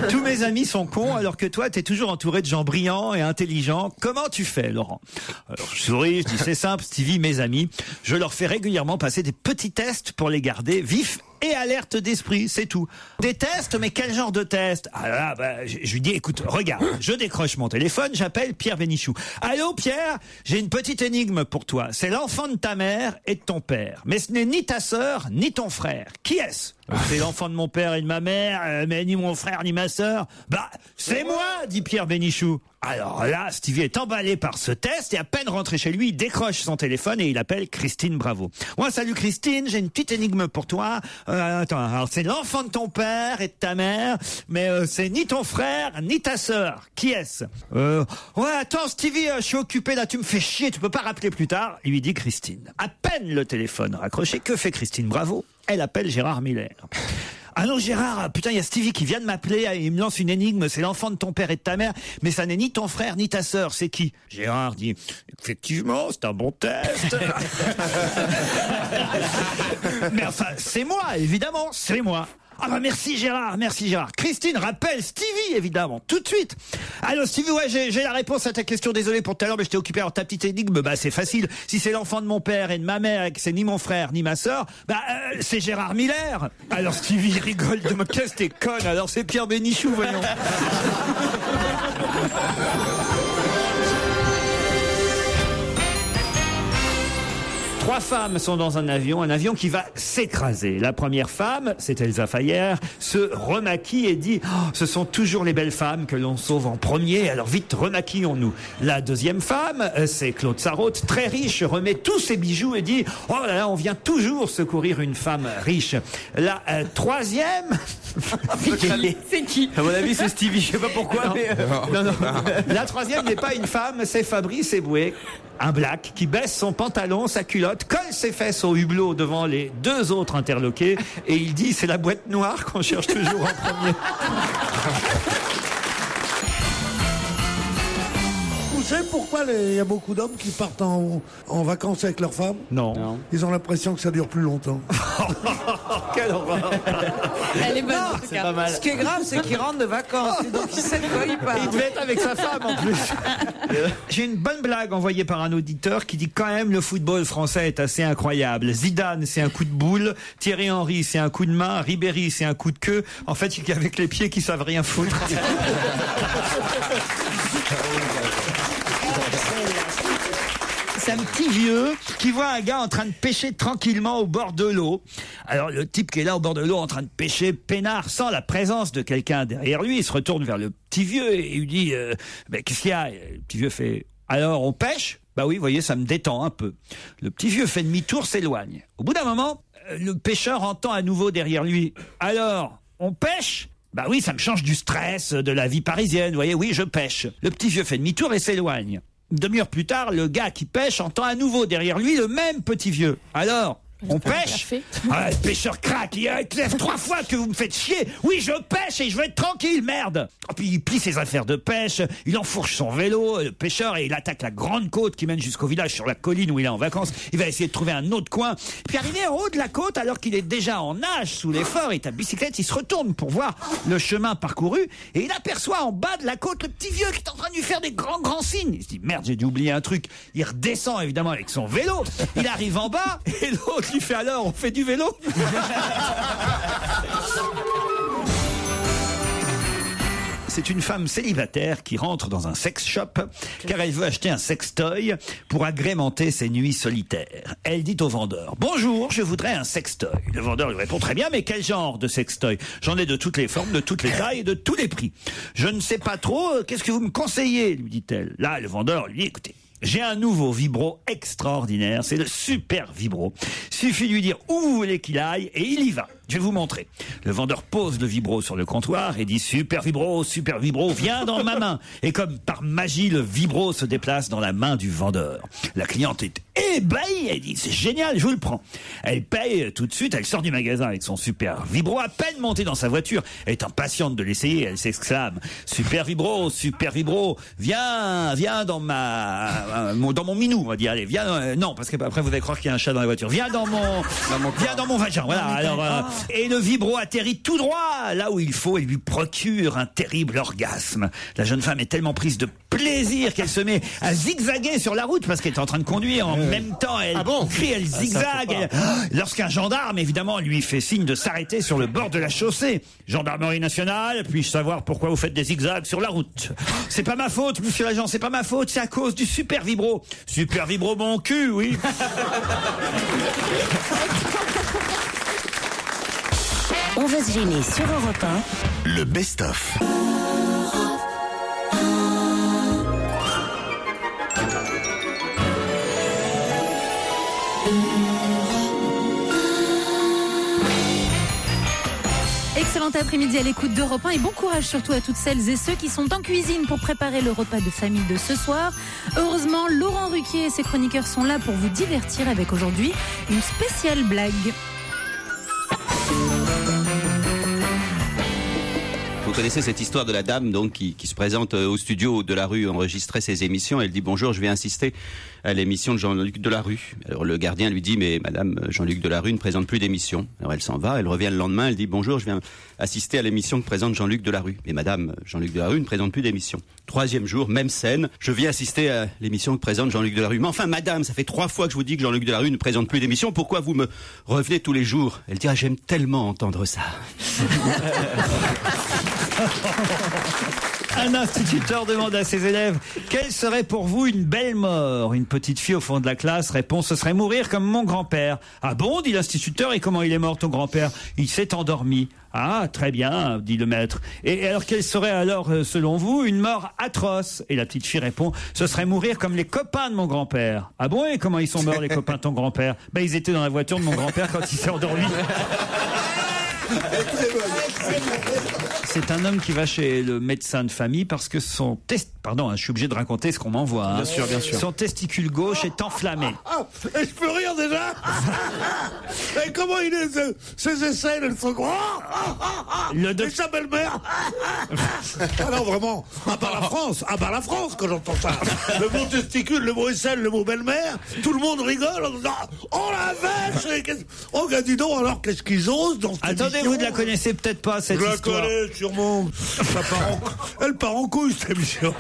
Tous mes amis sont cons alors que toi, t'es toujours entouré de gens brillants et intelligents. Comment tu fais, Laurent? Alors je souris, je dis c'est simple, Stevie, mes amis, je leur fais régulièrement passer des petits tests pour les garder vifs et alerte d'esprit, c'est tout. Des tests, mais quel genre de tests? Ah là, je lui dis, écoute, regarde, je décroche mon téléphone, j'appelle Pierre Bénichou. Allô Pierre, j'ai une petite énigme pour toi. C'est l'enfant de ta mère et de ton père. Mais ce n'est ni ta sœur, ni ton frère. Qui est-ce? C'est l'enfant de mon père et de ma mère, mais ni mon frère, ni ma sœur. Bah, c'est moi, dit Pierre Bénichou. Alors là, Stevie est emballé par ce test et à peine rentré chez lui, il décroche son téléphone et il appelle Christine Bravo. Ouais, salut Christine, j'ai une petite énigme pour toi. Attends, alors c'est l'enfant de ton père et de ta mère, mais c'est ni ton frère, ni ta sœur. Qui est-ce? Ouais, attends Stevie, je suis occupé là, tu me fais chier, tu peux pas rappeler plus tard, lui dit Christine. À peine le téléphone raccroché, que fait Christine Bravo? Elle appelle Gérard Miller. Allô Gérard, putain, il y a Stevie qui vient de m'appeler, il me lance une énigme, c'est l'enfant de ton père et de ta mère, mais ça n'est ni ton frère ni ta sœur, c'est qui? Gérard dit, effectivement, c'est un bon test. Mais enfin, c'est moi, évidemment, c'est moi. Ah bah merci Gérard, merci Gérard. Christine rappelle Stevie, évidemment, tout de suite. Allô Stevie, ouais, j'ai la réponse à ta question, désolé pour tout à l'heure, mais j'étais occupé. Alors ta petite énigme, bah c'est facile. Si c'est l'enfant de mon père et de ma mère et que c'est ni mon frère ni ma sœur, bah c'est Gérard Miller. Alors Stevie rigole de me casse, t'es conne, alors c'est Pierre Bénichou, voyons. 3 femmes sont dans un avion qui va s'écraser. La première femme, c'est Elsa Fayer, se remaquille et dit « Ce sont toujours les belles femmes que l'on sauve en premier, alors vite, remaquillons-nous ». La deuxième femme, c'est Claude Sarraute, très riche, remet tous ses bijoux et dit « Oh là là, on vient toujours secourir une femme riche ». La troisième... C'est qui? À mon avis, c'est Stevie, je sais pas pourquoi, mais... Non. La troisième n'est pas une femme, c'est Fabrice Eboué, un black qui baisse son pantalon, sa culotte, colle ses fesses au hublot devant les 2 autres interloqués et il dit c'est la boîte noire qu'on cherche toujours en premier. Vous savez pourquoi il y a beaucoup d'hommes qui partent en vacances avec leurs femmes? Non. Ils ont l'impression que ça dure plus longtemps. Quelle horreur. Elle est bonne. Non, en tout cas. pas mal. Ce qui est grave, c'est qu'il rentre de vacances. Et donc il sait de quoi il parle. Il devait être avec sa femme en plus. J'ai une bonne blague envoyée par un auditeur qui dit quand même le football français est assez incroyable. Zidane c'est un coup de boule, Thierry Henry c'est un coup de main, Ribéry c'est un coup de queue. En fait, il y a qu'avec les pieds qui savent rien foutre. C'est un petit vieux qui voit un gars en train de pêcher tranquillement au bord de l'eau. Alors le type qui est là au bord de l'eau en train de pêcher peinard sans la présence de quelqu'un derrière lui, il se retourne vers le petit vieux et il lui dit qu'est-ce qu'il y a? Le petit vieux fait alors on pêche? Bah oui, vous voyez, ça me détend un peu. Le petit vieux fait demi-tour, s'éloigne. Au bout d'un moment, le pêcheur entend à nouveau derrière lui alors on pêche? Bah oui, ça me change du stress de la vie parisienne, vous voyez, oui, je pêche. Le petit vieux fait demi-tour et s'éloigne. Une demi-heure plus tard, le gars qui pêche entend à nouveau derrière lui le même petit vieux. Alors, on pêche? Ah, le pêcheur craque, il lève 3 fois que vous me faites chier. Oui, je pêche et je veux être tranquille, merde. Oh, puis il plie ses affaires de pêche, il enfourche son vélo, le pêcheur, et il attaque la grande côte qui mène jusqu'au village sur la colline où il est en vacances. Il va essayer de trouver un autre coin. Puis arrivé en haut de la côte, alors qu'il est déjà en nage sous l'effort, et ta bicyclette, il se retourne pour voir le chemin parcouru, et il aperçoit en bas de la côte le petit vieux qui est en train de lui faire des grands signes. Il se dit, merde, j'ai dû oublier un truc. Il redescend évidemment avec son vélo, il arrive en bas, et l'autre lui fait alors, on fait du vélo? C'est une femme célibataire qui rentre dans un sex shop car elle veut acheter un sextoy pour agrémenter ses nuits solitaires. Elle dit au vendeur « Bonjour, je voudrais un sextoy ». Le vendeur lui répond « Très bien, mais quel genre de sextoy ? J'en ai de toutes les formes, de toutes les tailles et de tous les prix. Je ne sais pas trop, qu'est-ce que vous me conseillez ?» lui dit-elle. Là, le vendeur lui dit « Écoutez, j'ai un nouveau vibro extraordinaire, c'est le super vibro. Suffit de lui dire où vous voulez qu'il aille et il y va. Je vais vous montrer. » Le vendeur pose le vibro sur le comptoir et dit « super vibro, viens dans ma main ». Et comme par magie, le vibro se déplace dans la main du vendeur. La cliente est ébahie, elle dit « C'est génial, je vous le prends ». Elle paye tout de suite, elle sort du magasin avec son super vibro. À peine montée dans sa voiture, elle est impatiente de l'essayer, elle s'exclame « Super vibro, viens dans mon minou », on va dire. Allez, viens, non, parce qu'après vous allez croire qu'il y a un chat dans la voiture. Viens dans mon vagin, voilà. Alors, et le vibro atterrit tout droit là où il faut et lui procure un terrible orgasme. La jeune femme est tellement prise de plaisir qu'elle se met à zigzaguer sur la route parce qu'elle est en train de conduire. En même temps, elle crie, elle zigzague. Lorsqu'un gendarme, évidemment, lui fait signe de s'arrêter sur le bord de la chaussée. Gendarmerie nationale, puis-je savoir pourquoi vous faites des zigzags sur la route? C'est pas ma faute, monsieur l'agent, c'est pas ma faute, c'est à cause du super vibro. Super vibro mon cul, oui. On va se gêner sur Europe 1. Le best-of. Excellent après-midi à l'écoute d'Europe 1 et bon courage surtout à toutes celles et ceux qui sont en cuisine pour préparer le repas de famille de ce soir. Heureusement, Laurent Ruquier et ses chroniqueurs sont là pour vous divertir avec aujourd'hui une spéciale blague. Vous connaissez cette histoire de la dame donc qui se présente au studio de la rue enregistrer ses émissions. Elle dit bonjour, je vais assister à l'émission de Jean-Luc Delarue. Alors le gardien lui dit mais madame, Jean-Luc Delarue ne présente plus d'émission. Alors elle s'en va, elle revient le lendemain, elle dit bonjour, je viens assister à l'émission que présente Jean-Luc Delarue. Mais madame, Jean-Luc Delarue ne présente plus d'émission. 3e jour, même scène, je viens assister à l'émission que présente Jean-Luc Delarue. Mais enfin madame, ça fait 3 fois que je vous dis que Jean-Luc Delarue ne présente plus d'émission, pourquoi vous me revenez tous les jours? Elle dit j'aime tellement entendre ça. Un instituteur demande à ses élèves quelle serait pour vous une belle mort. Une petite fille au fond de la classe répond ce serait mourir comme mon grand-père. Ah bon, dit l'instituteur, et comment il est mort ton grand-père? Il s'est endormi. Ah, très bien, dit le maître. Et alors, quelle serait alors, selon vous, une mort atroce? Et la petite fille répond, ce serait mourir comme les copains de mon grand-père. Ah bon, et comment ils sont morts, les copains de ton grand-père? Ben, ils étaient dans la voiture de mon grand-père quand il s'est endormi. C'est un homme qui va chez le médecin de famille parce que son pardon, je suis obligé de raconter ce qu'on m'envoie. Hein. Bien sûr, bien sûr. Son testicule gauche est enflammé. Et je peux rire déjà. Et comment il est ses aisselles, elles sont grandes. Et sa belle-mère. Alors vraiment, à part la France quand j'entends ça. Le mot testicule, le mot aisselle, le mot belle-mère, tout le monde rigole en disant oh la vache. Oh dis donc, alors qu'est-ce qu'ils osent dans cette Attendez, émission. vous ne la connaissez peut-être pas cette histoire. Je la connais sûrement. Elle part en couille cette émission.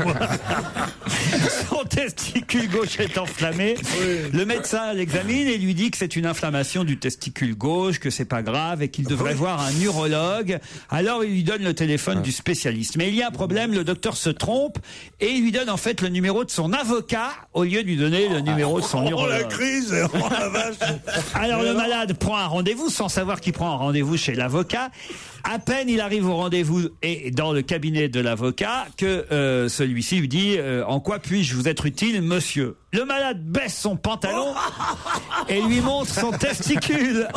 Son testicule gauche est enflammé. Oui. Le médecin l'examine et lui dit que c'est une inflammation du testicule gauche, que c'est pas grave et qu'il devrait voir un urologue. Alors il lui donne le téléphone du spécialiste. Mais il y a un problème, le docteur se trompe et il lui donne en fait le numéro de son avocat au lieu de lui donner le numéro de son urologue. Oh la crise, oh la vache. Alors le malade prend un rendez-vous sans savoir qu'il prend un rendez-vous chez l'avocat. À peine il arrive au rendez-vous et dans le cabinet de l'avocat que celui-ci lui dit en quoi puis-je vous être utile, monsieur? Le malade baisse son pantalon et lui montre son testicule.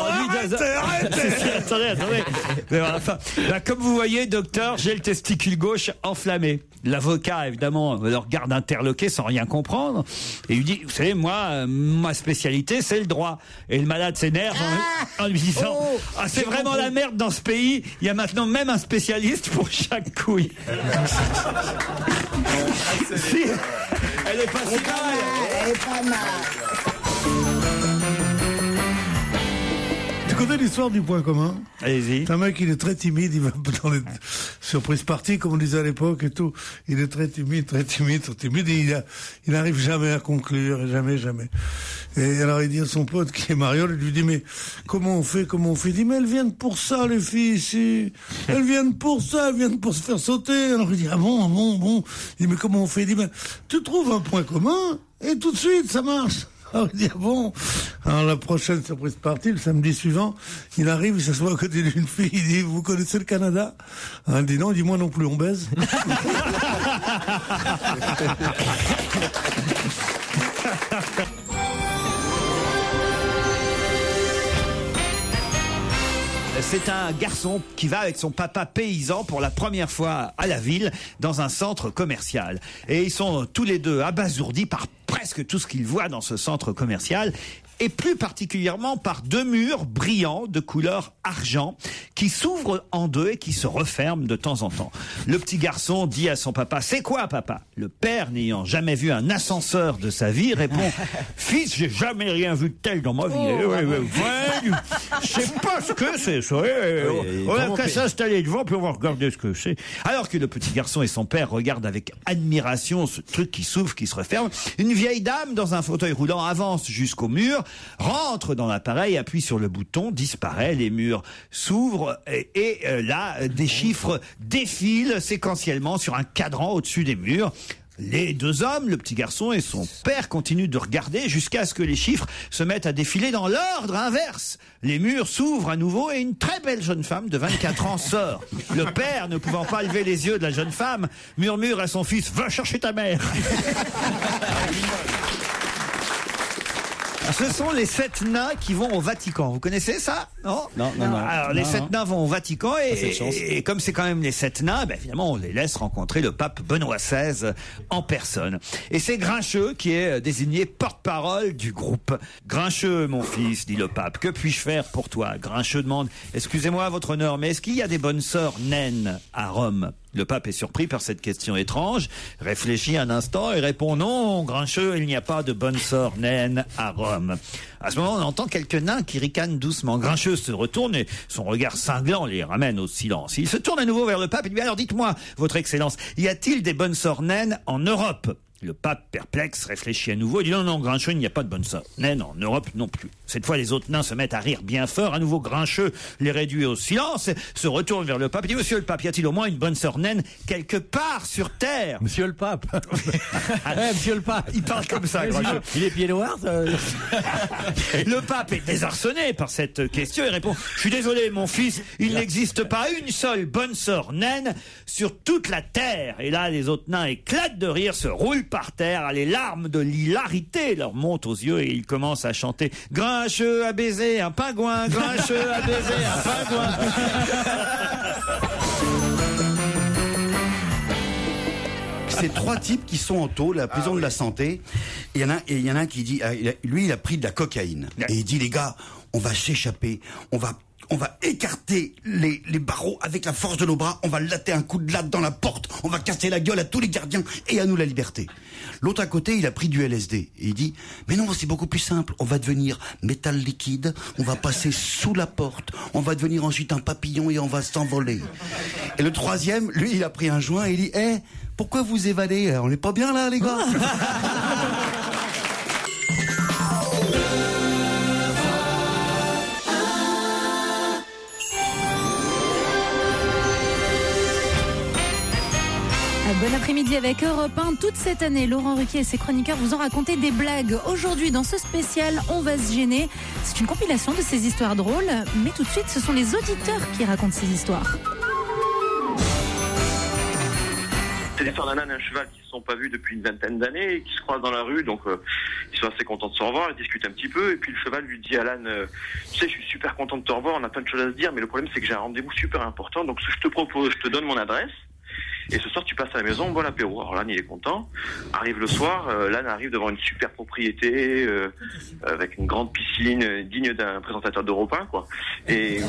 Attendez. Enfin, là, comme vous voyez, docteur, j'ai le testicule gauche enflammé. L'avocat, évidemment, le regarde interloqué sans rien comprendre et lui dit, vous savez, moi, ma spécialité, c'est le droit. Et le malade s'énerve en lui disant, c'est vraiment la merde dans ce pays. Il y a maintenant même un spécialiste pour chaque couille. Si, elle est pas si mal. Elle est pas mal. Tu connais l'histoire du point commun? Allez-y. C'est un mec, il est très timide, il va dans les surprises parties, comme on disait à l'époque et tout. Il est très timide, et il n'arrive jamais à conclure, jamais. Et alors il dit à son pote qui est Mariole, il lui dit, mais comment on fait? Il dit, mais elles viennent pour ça, les filles, ici. Elles viennent pour ça, elles viennent pour se faire sauter. Alors il dit, ah bon. Il dit, mais comment on fait? Il dit, ben, tu trouves un point commun, et tout de suite, ça marche. Alors il dit, ah bon. Alors la prochaine surprise partie, le samedi suivant, il arrive, il s'assoit à côté d'une fille, il dit, vous connaissez le Canada? Elle dit non, il dit, moi non plus, on baise. C'est un garçon qui va avec son papa paysan pour la première fois à la ville dans un centre commercial. Et ils sont tous les deux abasourdis par presque tout ce qu'ils voient dans ce centre commercial. Et plus particulièrement par deux murs brillants de couleur argent qui s'ouvrent en deux et qui se referment de temps en temps. Le petit garçon dit à son papa, c'est quoi papa? Le père, n'ayant jamais vu un ascenseur de sa vie, répond, fils, j'ai jamais rien vu de tel dans ma vie. Je sais pas ce que c'est ça. On a qu'à s'installer devant puis on va regarder ce que c'est. Alors que le petit garçon et son père regardent avec admiration ce truc qui s'ouvre, qui se referme, une vieille dame dans un fauteuil roulant avance jusqu'au mur, rentre dans l'appareil, appuie sur le bouton, disparaît, les murs s'ouvrent et là, des chiffres défilent séquentiellement sur un cadran au-dessus des murs. Les deux hommes, le petit garçon et son père, continuent de regarder jusqu'à ce que les chiffres se mettent à défiler dans l'ordre inverse. Les murs s'ouvrent à nouveau et une très belle jeune femme de 24 ans sort. Le père, ne pouvant pas lever les yeux de la jeune femme, murmure à son fils, va chercher ta mère. Ce sont les 7 nains qui vont au Vatican. Vous connaissez ça? Non. Alors, les 7 nains vont au Vatican et comme c'est quand même les 7 nains, ben, finalement, on les laisse rencontrer le pape Benoît XVI en personne. Et c'est Grincheux qui est désigné porte-parole du groupe. Grincheux, mon fils, dit le pape, que puis-je faire pour toi? Grincheux demande, excusez-moi, votre honneur, mais est-ce qu'il y a des bonnes sœurs naines à Rome? Le pape est surpris par cette question étrange, réfléchit un instant et répond non, Grincheux, il n'y a pas de bonnes sœurs naines à Rome. À ce moment, on entend quelques nains qui ricanent doucement. Grincheux se retourne et son regard cinglant les ramène au silence. Il se tourne à nouveau vers le pape et lui dit alors dites-moi, votre excellence, y a-t-il des bonnes sœurs naines en Europe? Le pape, perplexe, réfléchit à nouveau et dit non, Grincheux, il n'y a pas de bonne sœur naine en Europe non plus. Cette fois, les autres nains se mettent à rire bien fort. À nouveau, Grincheux les réduit au silence, se retourne vers le pape et dit monsieur le pape, y a-t-il au moins une bonne sœur naine quelque part sur Terre? Monsieur le pape. Monsieur le pape. Il parle comme ça, Grincheux. Il est pied noir. Le pape est désarçonné par cette question et répond je suis désolé, mon fils, il n'existe pas une seule bonne sœur naine sur toute la Terre. Et là, les autres nains éclatent de rire, se roulent par terre, les larmes de l'hilarité leur montent aux yeux et ils commencent à chanter Grincheux a baisé un pingouin, Grincheux a baisé un pingouin. C'est 3 types qui sont en taux, la prison de la santé. Et il y en a un qui dit, lui, il a pris de la cocaïne. Et il dit, les gars, on va s'échapper, on va écarter les barreaux avec la force de nos bras, on va latter un coup de latte dans la porte, on va casser la gueule à tous les gardiens et à nous la liberté. L'autre à côté, il a pris du LSD et il dit mais non, c'est beaucoup plus simple, on va devenir métal liquide, on va passer sous la porte, on va devenir ensuite un papillon et on va s'envoler. Et le troisième, lui, il a pris un joint et il dit pourquoi vous évadez? On n'est pas bien là, les gars. Bon après-midi avec Europe 1. Toute cette année, Laurent Ruquier et ses chroniqueurs vous ont raconté des blagues. Aujourd'hui, dans ce spécial, on va se gêner. C'est une compilation de ces histoires drôles. Mais tout de suite, ce sont les auditeurs qui racontent ces histoires. C'est l'histoire d'un âne et un cheval qui ne se sont pas vus depuis une vingtaine d'années et qui se croisent dans la rue, donc ils sont assez contents de se revoir, ils discutent un petit peu, et puis le cheval lui dit à l'âne tu sais, je suis super content de te revoir, on a plein de choses à se dire, mais le problème c'est que j'ai un rendez-vous super important, donc ce que je te propose, je te donne mon adresse, et ce soir tu passes à la maison, on boit l'apéro. Alors l'âne il est content, arrive le soir, l'âne arrive devant une super propriété, avec une grande piscine, digne d'un présentateur d'Europe 1, quoi, et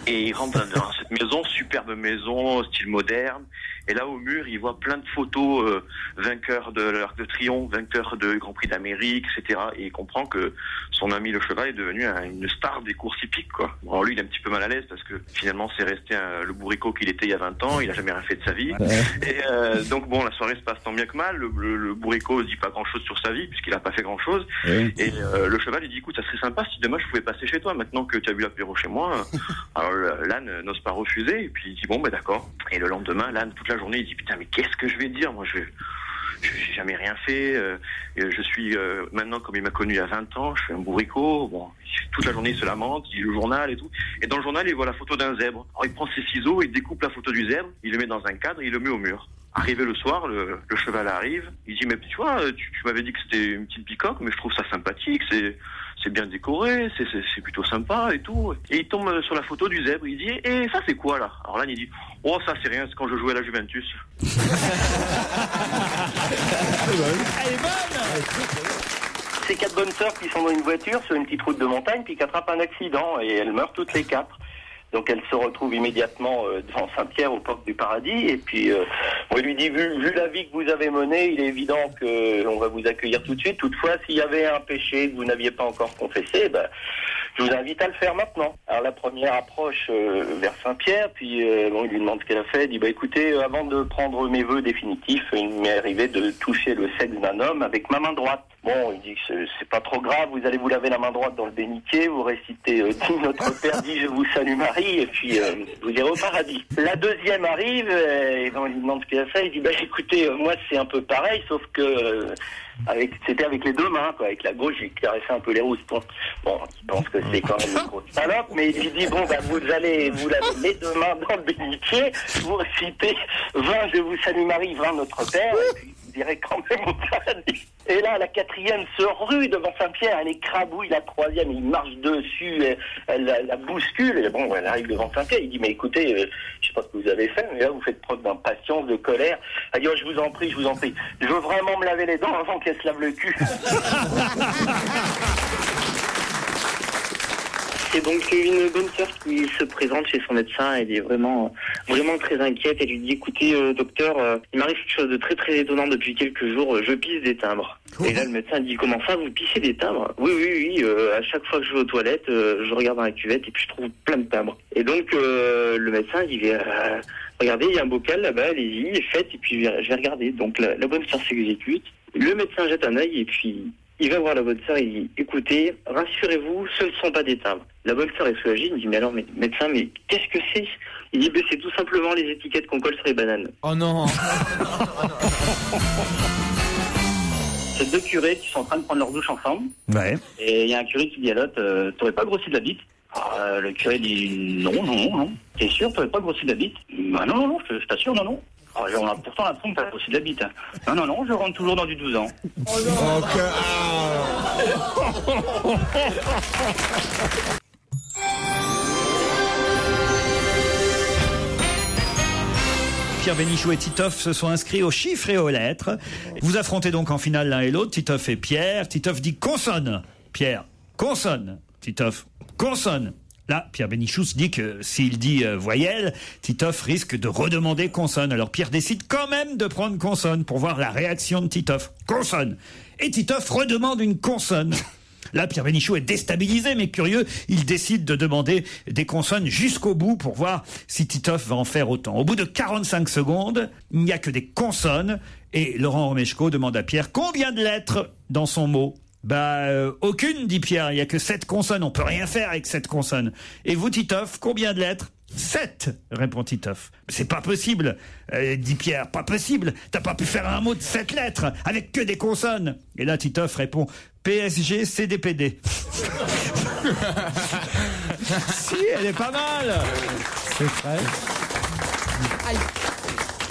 il rentre dans cette maison, superbe maison, style moderne. Et là, au mur, il voit plein de photos vainqueurs de l'Arc de Triomphe, vainqueurs de Grand Prix d'Amérique, etc. Et il comprend que son ami le cheval est devenu une star des courses hippiques, quoi. Bon, lui, il est un petit peu mal à l'aise parce que finalement, c'est resté le bourricot qu'il était il y a 20 ans. Il a jamais rien fait de sa vie. Et donc, bon, la soirée se passe tant bien que mal. Le bourricot dit pas grand-chose sur sa vie puisqu'il a pas fait grand-chose. Oui. Et le cheval, il dit, écoute, ça serait sympa si demain je pouvais passer chez toi maintenant que tu as bu l'apéro chez moi. Alors, l'âne n'ose pas refuser. Et puis, il dit, bon, ben d'accord. Et le lendemain, l'âne, toute la journée, il dit putain, mais qu'est-ce que je vais dire? Moi, j'ai jamais rien fait. Je suis maintenant, comme il m'a connu il y a 20 ans, je suis un bourricot. Bon, toute la journée, il se lamente, il lit le journal et tout. Et dans le journal, il voit la photo d'un zèbre. Alors, il prend ses ciseaux, il découpe la photo du zèbre, il le met dans un cadre, il le met au mur. Arrivé le soir, le cheval arrive. Il dit mais tu vois, tu m'avais dit que c'était une petite bicoque, mais je trouve ça sympathique. C'est bien décoré, c'est plutôt sympa et tout. Et il tombe sur la photo du zèbre, il dit et ça c'est quoi là? Alors là il dit oh ça c'est rien, c'est quand je jouais à la Juventus. Elle est bonne. C'est 4 bonnes sœurs qui sont dans une voiture sur une petite route de montagne puis qui attrapent un accident et elles meurent toutes les 4. Donc elle se retrouve immédiatement devant Saint-Pierre aux portes du paradis et puis on lui dit vu la vie que vous avez menée, il est évident qu'on va vous accueillir tout de suite. Toutefois, s'il y avait un péché que vous n'aviez pas encore confessé, je vous invite à le faire maintenant. Alors la première approche vers Saint-Pierre, puis il lui demande ce qu'elle a fait. Elle dit écoutez, avant de prendre mes vœux définitifs, il m'est arrivé de toucher le sexe d'un homme avec ma main droite. Bon, il dit que c'est pas trop grave, vous allez vous laver la main droite dans le bénitier, vous récitez dit notre Père dit je vous salue Marie, et puis vous irez au paradis. La deuxième arrive, et on lui demande ce qu'elle a fait, il dit écoutez, moi c'est un peu pareil, sauf que c'était avec les deux mains, quoi, avec la gauche, j'ai caressé un peu les rousses. Bon, il pense que c'est quand même une grosse salope, mais il dit vous allez vous laver les deux mains dans le bénitier, vous récitez 20 je vous salue Marie, 20 notre Père, et puis vous irez quand même au paradis. Et là, la quatrième se rue devant Saint-Pierre, elle écrabouille la troisième, il marche dessus, elle la bouscule, et bon, elle arrive devant Saint-Pierre, il dit, mais écoutez, je sais pas ce que vous avez fait, mais là, vous faites preuve d'impatience, de colère. Elle dit, je vous en prie, je veux vraiment me laver les dents avant qu'elle se lave le cul. C'est donc une bonne sœur qui se présente chez son médecin. Elle est vraiment très inquiète. Elle lui dit, écoutez, docteur, il m'arrive quelque chose de très très étonnant depuis quelques jours. Je pisse des timbres. Et là, le médecin dit, comment ça, vous pissez des timbres? Oui. À chaque fois que je vais aux toilettes, je regarde dans la cuvette et puis je trouve plein de timbres. Et donc, le médecin dit, regardez, il y a un bocal là-bas, allez-y, faites, et puis je vais regarder. Donc, la bonne sœur s'exécute. Le médecin jette un œil et puis il va voir la bonne sœur et il dit, écoutez, rassurez-vous, ce ne sont pas des timbres. La bonne sœur est soulagée, il dit, mais alors, médecin, mais qu'est-ce que c'est? Il dit, c'est tout simplement les étiquettes qu'on colle sur les bananes. Oh non. C'est deux curés qui sont en train de prendre leur douche ensemble. Ouais. Et il y a un curé qui dit à l'autre, t'aurais pas grossi de la bite? Le curé dit, non. T'es sûr, t'aurais pas grossi de la bite? Bah non, je t'assure, non. On a pourtant l'impression que t'as grossi de la bite. Non, je rentre toujours dans du 12 ans. Oh non. Pierre Bénichou et Titoff se sont inscrits aux chiffres et aux lettres. Vous affrontez donc en finale l'un et l'autre, Titoff et Pierre. Titoff dit consonne. Pierre, consonne. Titoff, consonne. Là, Pierre Bénichou se dit que s'il dit voyelle, Titoff risque de redemander consonne. Alors Pierre décide quand même de prendre consonne pour voir la réaction de Titoff. Consonne. Et Titoff redemande une consonne. Là, Pierre Bénichou est déstabilisé, mais curieux, il décide de demander des consonnes jusqu'au bout pour voir si Titoff va en faire autant. Au bout de 45 secondes, il n'y a que des consonnes, et Laurent Romeshko demande à Pierre combien de lettres dans son mot. Aucune, dit Pierre, il n'y a que 7 consonnes, on peut rien faire avec 7 consonnes. Et vous, Titoff, combien de lettres? 7, répond Titoff. C'est pas possible, dit Pierre, pas possible. T'as pas pu faire un mot de 7 lettres avec que des consonnes. Et là, Titoff répond PSG, CDPD. Si, elle est pas mal. C'est vrai. Aïe.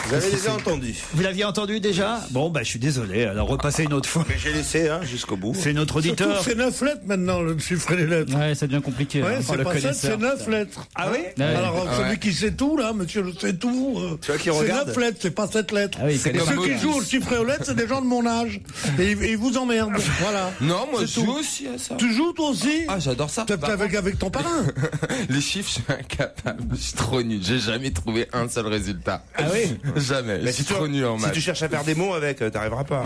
Vous avez déjà entendu. Vous l'aviez entendu déjà? Bon, je suis désolé, alors repassez une autre fois. Mais j'ai laissé jusqu'au bout. C'est notre auditeur. Surtout que c'est 9 lettres maintenant, le chiffre et les lettres. Ouais, ça devient compliqué. Ouais, c'est pas 7, c'est 9 lettres. Ah oui? Alors, celui qui sait tout, là, monsieur, je sais tout. Tu vois qui regarde? C'est 9 lettres, c'est pas 7 lettres. Ah oui, et ceux qui jouent au chiffre et aux lettres, c'est des gens de mon âge. Et ils vous emmerdent. Voilà. Non, moi, je joue aussi à ça. Tu joues, toi aussi? Ah, j'adore ça. Avec ton parrain. Les chiffres, je suis incapable. Je suis trop nul. J'ai jamais trouvé un seul résultat. Ah oui? Jamais. Mais je suis trop nul en maths. Si tu cherches à faire des mots avec, t'arriveras pas.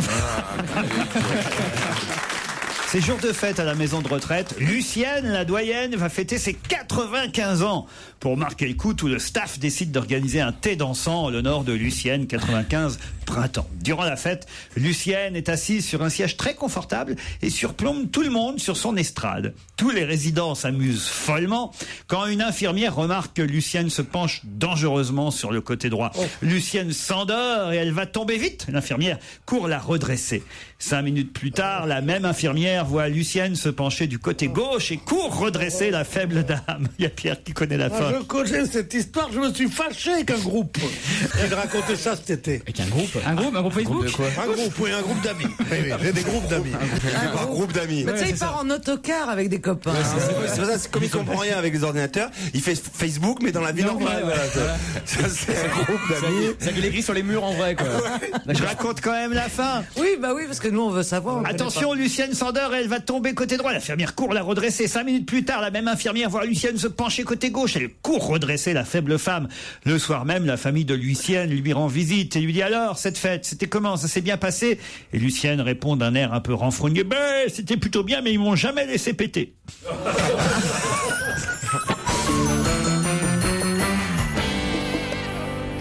C'est jour de fête à la maison de retraite. Lucienne, la doyenne, va fêter ses 95 ans. Pour marquer le coup, tout le staff décide d'organiser un thé dansant en l'honneur de Lucienne, 95 printemps. Durant la fête, Lucienne est assise sur un siège très confortable et surplombe tout le monde sur son estrade. Tous les résidents s'amusent follement quand une infirmière remarque que Lucienne se penche dangereusement sur le côté droit. Lucienne s'endort et elle va tomber vite. L'infirmière court la redresser. 5 minutes plus tard, la même infirmière voit Lucienne se pencher du côté gauche et court redresser la faible dame. Il y a Pierre qui connaît la fin. Je connais cette histoire, je me suis fâché avec un groupe qui racontait ça cet été. Avec un groupe Facebook? Un groupe d'amis. Oui, j'ai des groupes d'amis. Un groupe d'amis. Mais tu sais, il part en autocar avec des copains. C'est ça, comme il comprend rien avec les ordinateurs, il fait Facebook, mais dans la vie normale. Ça, c'est un groupe d'amis. C'est qu'il écrit sur les murs en vrai, quoi. Je raconte quand même la fin. Oui, parce que nous, on veut savoir. Attention, Lucienne s'endort et elle va tomber côté droit. L'infirmière court la redresser. 5 minutes plus tard, la même infirmière voit Lucienne se pencher côté gauche. Elle court redresser la faible femme. Le soir même, la famille de Lucienne lui rend visite et lui dit alors, cette fête, c'était comment? Ça s'est bien passé? Et Lucienne répond d'un air un peu renfrogné, c'était plutôt bien, mais ils m'ont jamais laissé péter.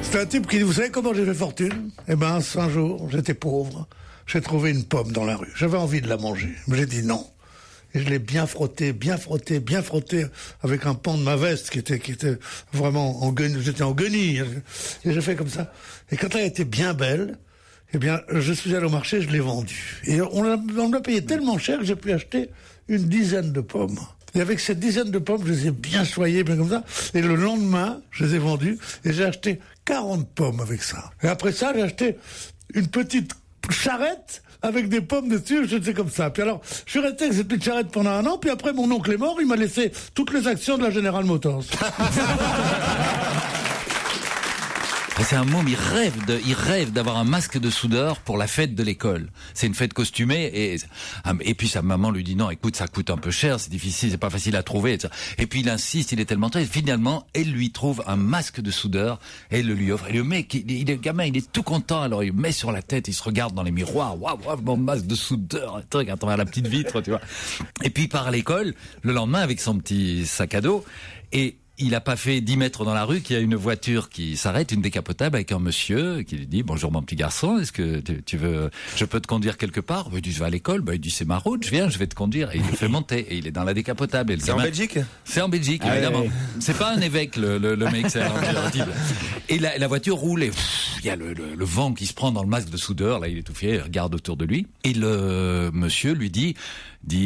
C'est un type qui dit, vous savez comment j'ai fait fortune? Un jour, j'étais pauvre. J'ai trouvé une pomme dans la rue. J'avais envie de la manger. Mais j'ai dit non. Et je l'ai bien frotté avec un pan de ma veste qui était vraiment en guenille. J'étais en guenille. Et j'ai fait comme ça. Et quand elle était bien belle, je suis allé au marché, je l'ai vendue. Et on l'a payé tellement cher que j'ai pu acheter une dizaine de pommes. Et avec cette dizaine de pommes, je les ai bien choyées, bien comme ça. Et le lendemain, je les ai vendues et j'ai acheté 40 pommes avec ça. Et après ça, j'ai acheté une petite charrette avec des pommes dessus, je sais comme ça. Puis alors, je suis resté avec cette petite charrette pendant 1 an, puis après mon oncle est mort, il m'a laissé toutes les actions de la General Motors. Et c'est un môme, il rêve d'avoir un masque de soudeur pour la fête de l'école. C'est une fête costumée et puis sa maman lui dit non, écoute, ça coûte un peu cher, c'est difficile, c'est pas facile à trouver. Et, et puis il insiste, il est tellement très. Et finalement, elle lui trouve un masque de soudeur et elle le lui offre. Et le mec, le gamin, il est tout content. Alors il met sur la tête, il se regarde dans les miroirs. Waouh, mon masque de soudeur, un truc à travers la petite vitre, tu vois. Et puis il part à l'école le lendemain avec son petit sac à dos et il n'a pas fait 10 mètres dans la rue qu'il y a une voiture qui s'arrête, une décapotable avec un monsieur qui lui dit bonjour mon petit garçon, est-ce que tu veux, je peux te conduire quelque part? Il dit je vais à l'école, il dit c'est ma route, je vais te conduire et il le fait monter et il est dans la décapotable. Et c'est en Belgique? C'est en Belgique, évidemment. Ouais. C'est pas un évêque le mec, c'est un et la voiture roule et il y a le vent qui se prend dans le masque de soudeur, là il est tout fier, il regarde autour de lui et le monsieur lui dit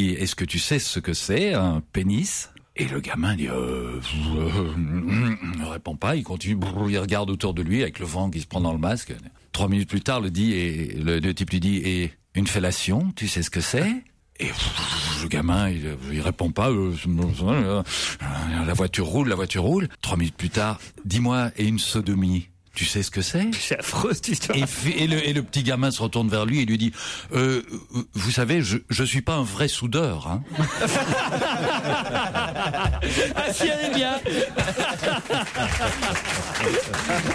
est-ce que tu sais ce que c'est un pénis? Et le gamin dit ne répond pas, il continue, il regarde autour de lui avec le vent qui se prend dans le masque. 3 minutes plus tard, le type lui dit et une fellation, tu sais ce que c'est? Et le gamin, il répond pas. La voiture roule. 3 minutes plus tard, dis-moi et une sodomie. Tu sais ce que c'est? C'est affreux cette histoire. Et le petit gamin se retourne vers lui et lui dit vous savez, je suis pas un vrai soudeur, hein. Ah si, elle est bien.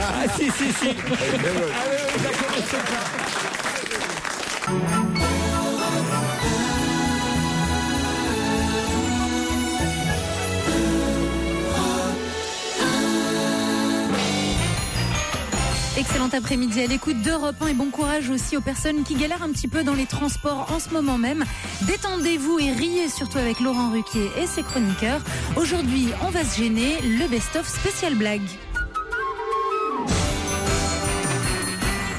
Ah si. Ah oui, la connaissais pas. Excellent après-midi à l'écoute d'Europe 1 et bon courage aussi aux personnes qui galèrent un petit peu dans les transports en ce moment même. Détendez-vous et riez surtout avec Laurent Ruquier et ses chroniqueurs. Aujourd'hui, on va se gêner, le best-of spécial blague.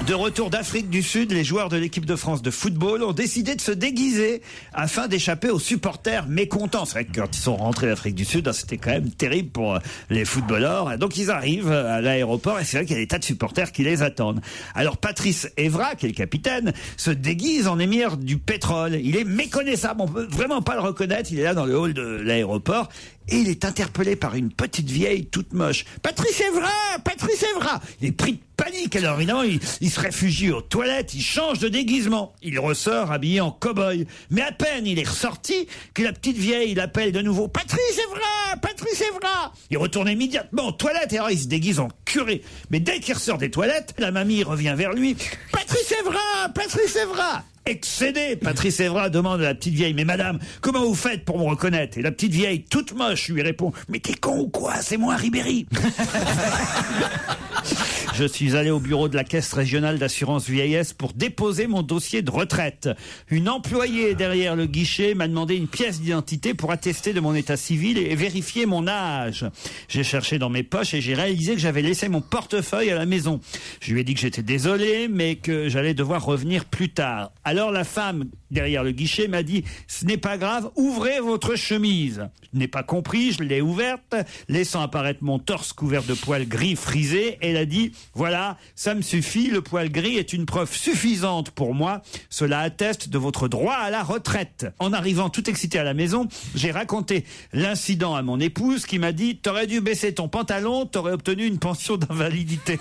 De retour d'Afrique du Sud, les joueurs de l'équipe de France de football ont décidé de se déguiser afin d'échapper aux supporters mécontents. C'est vrai que quand ils sont rentrés d'Afrique du Sud, c'était quand même terrible pour les footballeurs. Donc ils arrivent à l'aéroport et c'est vrai qu'il y a des tas de supporters qui les attendent. Alors Patrice Evra, qui est le capitaine, se déguise en émir du pétrole. Il est méconnaissable, on peut vraiment pas le reconnaître. Il est là dans le hall de l'aéroport. Et il est interpellé par une petite vieille toute moche. Patrice Evra! Il est pris de panique. Alors évidemment, il se réfugie aux toilettes, il change de déguisement. Il ressort habillé en cow-boy. Mais à peine il est ressorti que la petite vieille l'appelle de nouveau. Patrice Evra! Il retourne immédiatement aux toilettes et alors il se déguise en curé. Mais dès qu'il ressort des toilettes, la mamie revient vers lui. Patrice Evra! Excédé, Patrice Evra demande à la petite vieille, mais madame, comment vous faites pour me reconnaître? Et la petite vieille, toute moche, lui répond, mais t'es con ou quoi? C'est moi, Ribéry. Je suis allé au bureau de la Caisse régionale d'assurance vieillesse pour déposer mon dossier de retraite. Une employée derrière le guichet m'a demandé une pièce d'identité pour attester de mon état civil et vérifier mon âge. J'ai cherché dans mes poches et j'ai réalisé que j'avais laissé mon portefeuille à la maison. Je lui ai dit que j'étais désolé, mais que j'allais devoir revenir plus tard. Alors la femme derrière le guichet m'a dit « Ce n'est pas grave, ouvrez votre chemise ». Je n'ai pas compris, je l'ai ouverte, laissant apparaître mon torse couvert de poils gris frisés. Elle a dit « Voilà, ça me suffit, le poil gris est une preuve suffisante pour moi. Cela atteste de votre droit à la retraite ». En arrivant tout excité à la maison, j'ai raconté l'incident à mon épouse qui m'a dit « T'aurais dû baisser ton pantalon, t'aurais obtenu une pension d'invalidité ».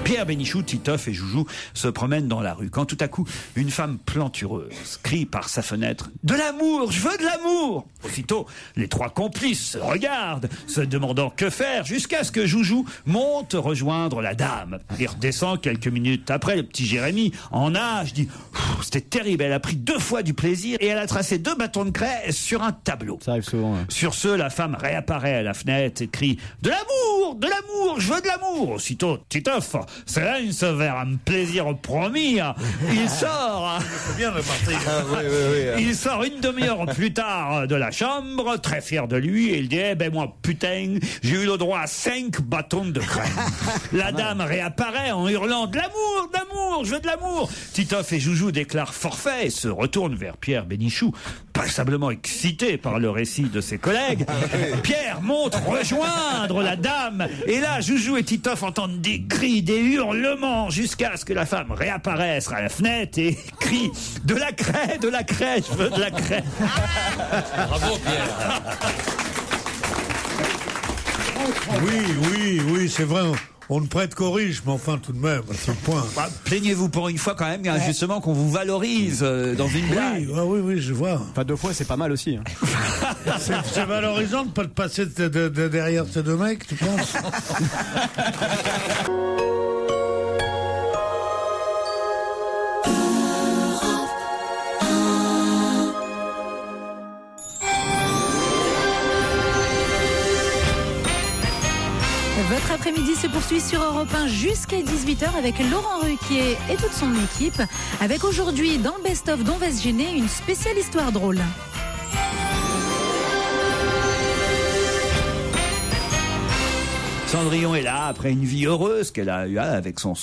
Pierre Bénichou, Titoff et Joujou se promènent dans la rue quand tout à coup, une femme plantureuse crie par sa fenêtre « De l'amour, je veux de l'amour !» Aussitôt, les 3 complices se regardent, se demandant que faire, jusqu'à ce que Joujou monte rejoindre la dame. Il redescend quelques minutes après, le petit Jérémy, en nage, dit « C'était terrible, elle a pris 2 fois du plaisir et elle a tracé 2 bâtons de craie sur un tableau. » Ça arrive souvent. Hein. Sur ce, la femme réapparaît à la fenêtre et crie « De l'amour, je veux de l'amour !» Aussitôt, Titoff, c'est là une sévère, un plaisir promis. Il sort. Il sort une demi-heure plus tard de la chambre, très fier de lui, et il dit, moi, putain, j'ai eu le droit à 5 bâtons de crème. La dame réapparaît en hurlant, de l'amour, je veux de l'amour. Titoff et Joujou déclarent forfait et se retournent vers Pierre Bénichou, passablement excité par le récit de ses collègues. Pierre monte rejoindre la dame, et là, Joujou et Titoff entendent des cris, des hurlements, jusqu'à ce que la femme réapparaisse à la fenêtre et crie « De la craie, je veux de la craie !» Bravo Pierre. Oui, c'est vrai. On ne prête qu'aux riches, mais enfin, tout de même, à ce point. Bah, plaignez-vous pour une fois quand même, justement, qu'on vous valorise dans une blague. Oui, je vois. Enfin, 2 fois, c'est pas mal aussi. Hein. C'est valorisant de ne pas te passer de derrière ces 2 mecs, tu penses? Votre après-midi se poursuit sur Europe 1 jusqu'à 18h avec Laurent Ruquier et toute son équipe. Avec aujourd'hui, dans le best-of d'On va se gêner, une spéciale histoire drôle. Cendrillon est là après une vie heureuse qu'elle a eue avec son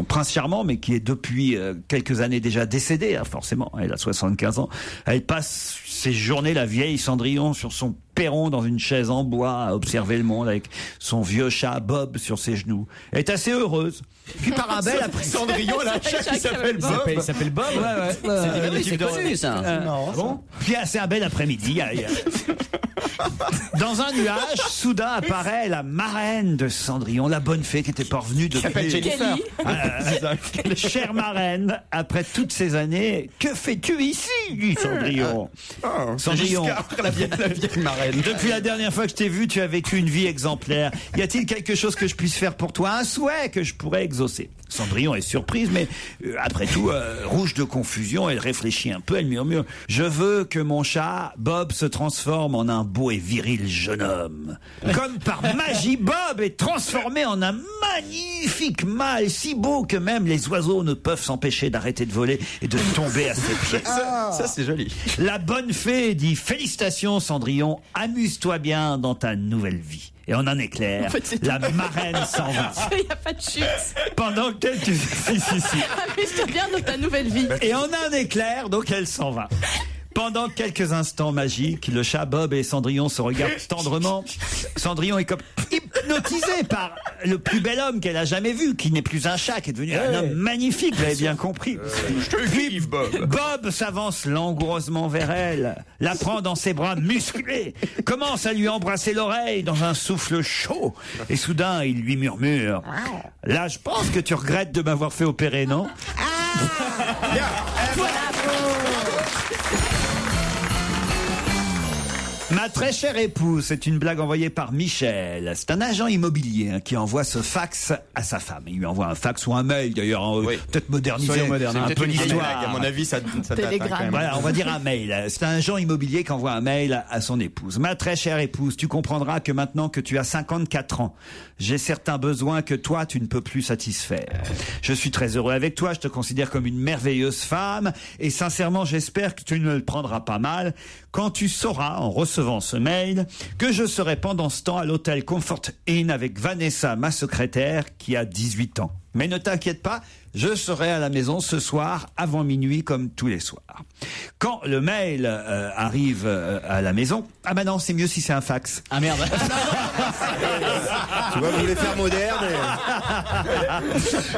prince charmant, mais qui est depuis quelques années déjà décédé, forcément. Elle a 75 ans. Elle passe ses journées, la vieille Cendrillon, sur son perron dans une chaise en bois à observer le monde avec son vieux chat Bob sur ses genoux. Elle est assez heureuse. Puis par un bel après Cendrillon, elle a un chat qui s'appelle Bob. Il s'appelle Bob. C'est connu ça. Bon. Puis c'est un bel après-midi. Dans un nuage, soudain apparaît la marraine de Cendrillon, la bonne fée qui était pas revenue depuis. Qui s'appelle Jennifer. Chère marraine, après toutes ces années, que fais-tu ici, dit Cendrillon. Cendrillon, la vieille marraine. depuis la dernière fois que je t'ai vu, tu as vécu une vie exemplaire. Y a-t-il quelque chose que je puisse faire pour toi, un souhait que je pourrais exaucer? Cendrillon est surprise, mais après tout, rouge de confusion, elle réfléchit un peu, elle murmure: je veux que mon chat, Bob, se transforme en un beau et viril jeune homme. Comme par magie, Bob est transformé en un magnifique mâle, si beau que même les oiseaux ne peuvent s'empêcher d'arrêter de voler et de tomber à ses pieds. Ça, c'est joli. La bonne fée dit: félicitations Cendrillon, amuse-toi bien dans ta nouvelle vie. Et en un éclair, la marraine s'en va. Il n'y a pas de chute. Pendant quelques... Si. Amuse-toi bien dans ta nouvelle vie. Et en un éclair, donc elle s'en va. Pendant quelques instants magiques, le chat Bob et Cendrillon se regardent tendrement. Cendrillon est comme hypnotisé par le plus bel homme qu'elle a jamais vu, qui n'est plus un chat, qui est devenu un homme magnifique, vous l'avez bien compris. Je te kiffe, Bob. Bob s'avance langoureusement vers elle, la prend dans ses bras musclés, commence à lui embrasser l'oreille dans un souffle chaud, et soudain il lui murmure: là, je pense que tu regrettes de m'avoir fait opérer, non? Ma très chère épouse, c'est une blague envoyée par Michel. C'est un agent immobilier qui envoie ce fax à sa femme. Il lui envoie un fax ou un mail d'ailleurs, peut-être modernisé. Soyons modernes. Un peu l'histoire. À mon avis, ça date quand même. Voilà, on va dire un mail. C'est un agent immobilier qui envoie un mail à son épouse. Ma très chère épouse, tu comprendras que maintenant que tu as 54 ans, j'ai certains besoins que toi, tu ne peux plus satisfaire. Je suis très heureux avec toi, je te considère comme une merveilleuse femme et sincèrement, j'espère que tu ne le prendras pas mal quand tu sauras, en recevant ce mail, que je serai pendant ce temps à l'hôtel Comfort Inn avec Vanessa, ma secrétaire, qui a 18 ans. Mais ne t'inquiète pas, je serai à la maison ce soir avant minuit comme tous les soirs. Quand le mail arrive à la maison, ah bah non, c'est mieux si c'est un fax. Ah merde. Tu vois, vous voulez faire moderne.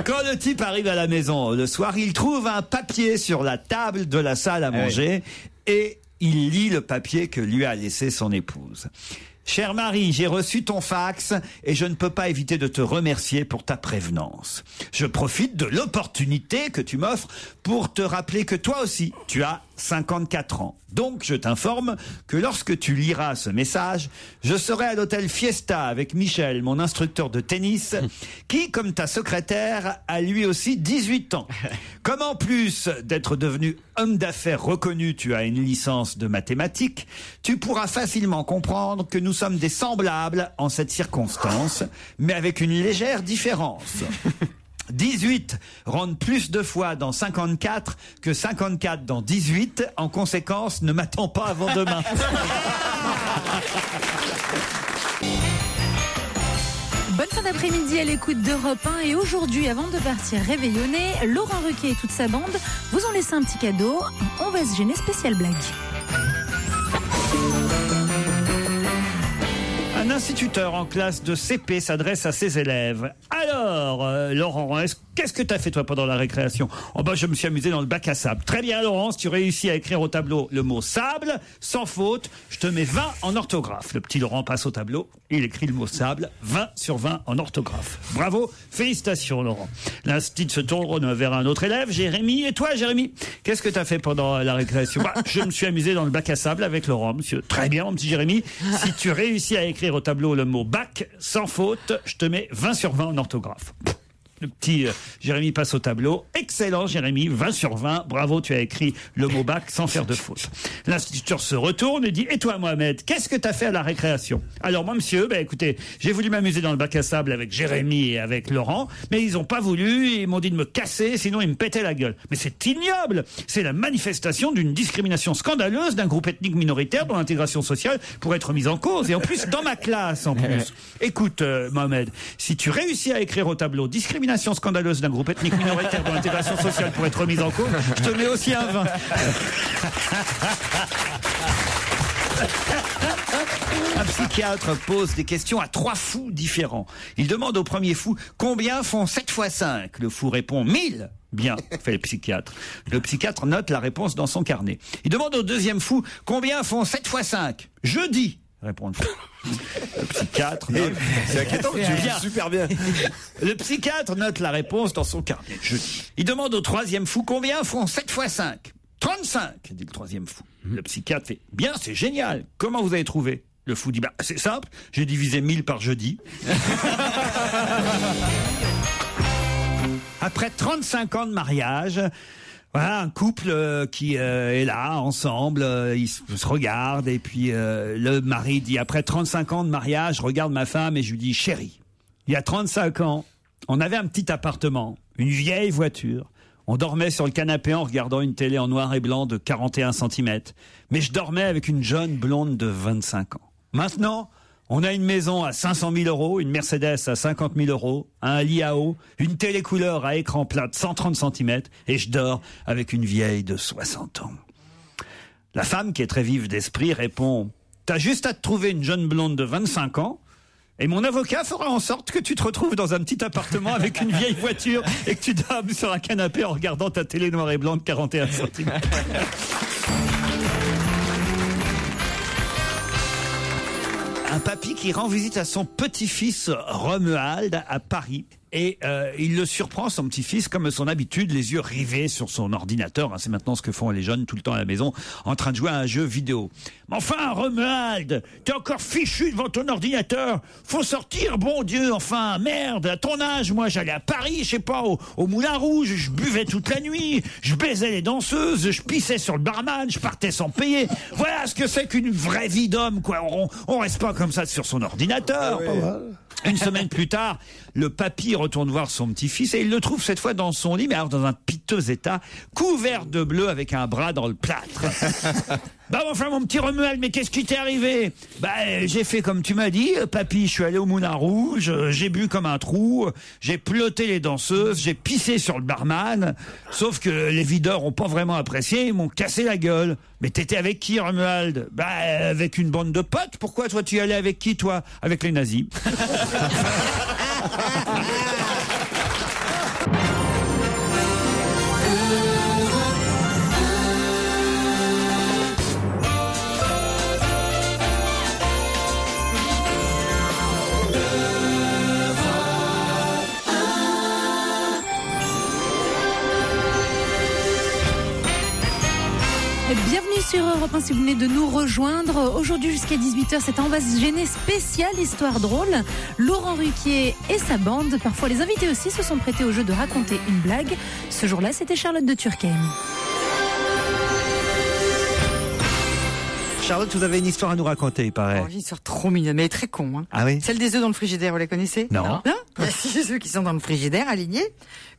Quand le type arrive à la maison le soir, il trouve un papier sur la table de la salle à manger et il lit le papier que lui a laissé son épouse. Cher Marie, j'ai reçu ton fax et je ne peux pas éviter de te remercier pour ta prévenance. Je profite de l'opportunité que tu m'offres pour te rappeler que toi aussi, tu as 54 ans. Donc, je t'informe que lorsque tu liras ce message, je serai à l'hôtel Fiesta avec Michel, mon instructeur de tennis, qui, comme ta secrétaire, a lui aussi 18 ans. Comme en plus d'être devenu homme d'affaires reconnu, tu as une licence de mathématiques, tu pourras facilement comprendre que nous sommes des semblables en cette circonstance, mais avec une légère différence. 18 rentre plus de fois dans 54 que 54 dans 18. En conséquence, ne m'attends pas avant demain. Bonne fin d'après-midi à l'écoute d'Europe 1. Et aujourd'hui, avant de partir réveillonner, Laurent Ruquier et toute sa bande vous ont laissé un petit cadeau. On va se gêner, spéciale blague. Un instituteur en classe de CP s'adresse à ses élèves. Alors, Laurent, est-ce qu'est-ce que t'as fait toi pendant la récréation? Oh bah je me suis amusé dans le bac à sable. Très bien Laurence, tu réussis à écrire au tableau le mot sable, sans faute. Je te mets 20 en orthographe. Le petit Laurent passe au tableau, il écrit le mot sable, 20 sur 20 en orthographe. Bravo, félicitations Laurent. L'institut se tourne vers un autre élève, Jérémy. Et toi Jérémy, qu'est-ce que t'as fait pendant la récréation? Bah, je me suis amusé dans le bac à sable avec Laurent, monsieur. Très bien mon petit Jérémy, si tu réussis à écrire au tableau le mot bac, sans faute, je te mets 20 sur 20 en orthographe. Le petit Jérémy passe au tableau. Excellent Jérémy, 20 sur 20. Bravo, tu as écrit le mot bac sans faire de faute. L'instituteur se retourne et dit: et toi Mohamed, qu'est-ce que t'as fait à la récréation? Alors moi monsieur, écoutez, j'ai voulu m'amuser dans le bac à sable avec Jérémy et avec Laurent, mais ils ont pas voulu, ils m'ont dit de me casser, sinon ils me pétaient la gueule. Mais c'est ignoble. C'est la manifestation d'une discrimination scandaleuse d'un groupe ethnique minoritaire dont l'intégration sociale pourrait être mise en cause. Et en plus, dans ma classe, en plus. Écoute, Mohamed, si tu réussis à écrire au tableau discrimination scandaleuse d'un groupe ethnique minoritaire dont l'intégration sociale pourrait être remise en cause, je te mets aussi un 20. Un psychiatre pose des questions à 3 fous différents. Il demande au premier fou: combien font 7 x 5? Le fou répond: 1000. Bien, fait le psychiatre. Le psychiatre note la réponse dans son carnet. Il demande au deuxième fou: combien font 7 x 5? Jeudi, répond le fou. Le psychiatre note... C'est inquiétant, tu fais super bien. Le psychiatre note la réponse dans son carnet. Jeudi. Il demande au troisième fou: combien font 7 x 5? 35, dit le troisième fou. Le psychiatre fait: bien, c'est génial. Comment vous avez trouvé? Le fou dit: bah, c'est simple, j'ai divisé 1000 par jeudi. Après 35 ans de mariage, voilà un couple qui est là, ensemble, ils se regardent, et puis le mari dit: après 35 ans de mariage, je regarde ma femme et je lui dis: chérie, il y a 35 ans, on avait un petit appartement, une vieille voiture, on dormait sur le canapé en regardant une télé en noir et blanc de 41 cm, mais je dormais avec une jeune blonde de 25 ans. Maintenant, on a une maison à 500 000 euros, une Mercedes à 50 000 euros, un lit à eau, une télé couleur à écran plat de 130 cm, et je dors avec une vieille de 60 ans. La femme, qui est très vive d'esprit, répond: t'as juste à te trouver une jeune blonde de 25 ans, et mon avocat fera en sorte que tu te retrouves dans un petit appartement avec une vieille voiture et que tu dormes sur un canapé en regardant ta télé noir et blanc de 41 cm. Un papy qui rend visite à son petit-fils Romuald à Paris. Et il le surprend, son petit-fils, comme à son habitude, les yeux rivés sur son ordinateur. C'est maintenant ce que font les jeunes tout le temps à la maison, en train de jouer à un jeu vidéo. Mais enfin, Romuald, t'es encore fichu devant ton ordinateur. Faut sortir, bon Dieu, enfin, merde. À ton âge, moi, j'allais à Paris, je sais pas, au Moulin Rouge, je buvais toute la nuit, je baisais les danseuses, je pissais sur le barman, je partais sans payer. Voilà ce que c'est qu'une vraie vie d'homme, quoi. On reste pas comme ça sur son ordinateur. Ah ouais. Une semaine plus tard, le papy retourne voir son petit-fils et il le trouve cette fois dans son lit, mais alors dans un piteux état, couvert de bleu avec un bras dans le plâtre. Bah enfin mon petit Romuald, mais qu'est-ce qui t'est arrivé? Bah j'ai fait comme tu m'as dit, papy, je suis allé au Moulin Rouge, j'ai bu comme un trou, j'ai pelleté les danseuses, j'ai pissé sur le barman, sauf que les videurs ont pas vraiment apprécié, ils m'ont cassé la gueule. Mais t'étais avec qui, Romuald? Bah avec une bande de potes. Pourquoi toi tu y allais avec qui, toi? Avec les nazis. Bienvenue sur Europe 1 si vous venez de nous rejoindre. Aujourd'hui jusqu'à 18h, c'est un On va se gêner spécial histoire drôle. Laurent Ruquier et sa bande, parfois les invités aussi, se sont prêtés au jeu de raconter une blague. Ce jour-là, c'était Charlotte de Turckheim. Charlotte, vous avez une histoire à nous raconter, il paraît. Oh, une histoire trop mignonne, mais très con. Hein. Ah oui? Celle des œufs dans le frigidaire, vous la connaissez? Non. Il y a 6 œufs qui sont dans le frigidaire, alignés.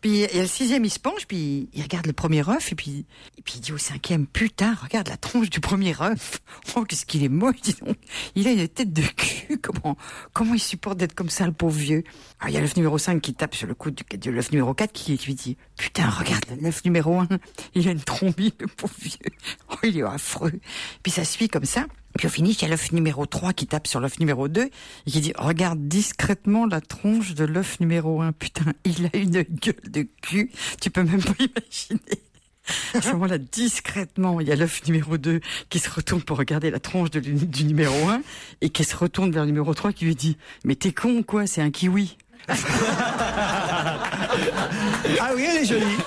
Puis il y a le 6e, il se penche, puis il regarde le premier œuf, et puis il dit au 5e, putain, regarde la tronche du premier œuf. Oh, qu'est-ce qu'il est moche, dis donc. Il a une tête de cul. Comment il supporte d'être comme ça, le pauvre vieux? Alors il y a l'œuf numéro 5 qui tape sur le cou de l'œuf numéro 4 qui lui dit, putain, regarde l'œuf numéro 1. Il a une trombie, le pauvre vieux. Oh, il est affreux. Puis ça suit comme ça. Puis au finish, il y a l'œuf numéro 3 qui tape sur l'œuf numéro 2 et qui dit « Regarde discrètement la tronche de l'œuf numéro 1. Putain, il a une gueule de cul, tu peux même pas imaginer. » À ce moment-là, discrètement, il y a l'œuf numéro 2 qui se retourne pour regarder la tronche du numéro 1 et qui se retourne vers le numéro 3 qui lui dit « Mais t'es con ou quoi, c'est un kiwi !» Ah oui, elle est jolie.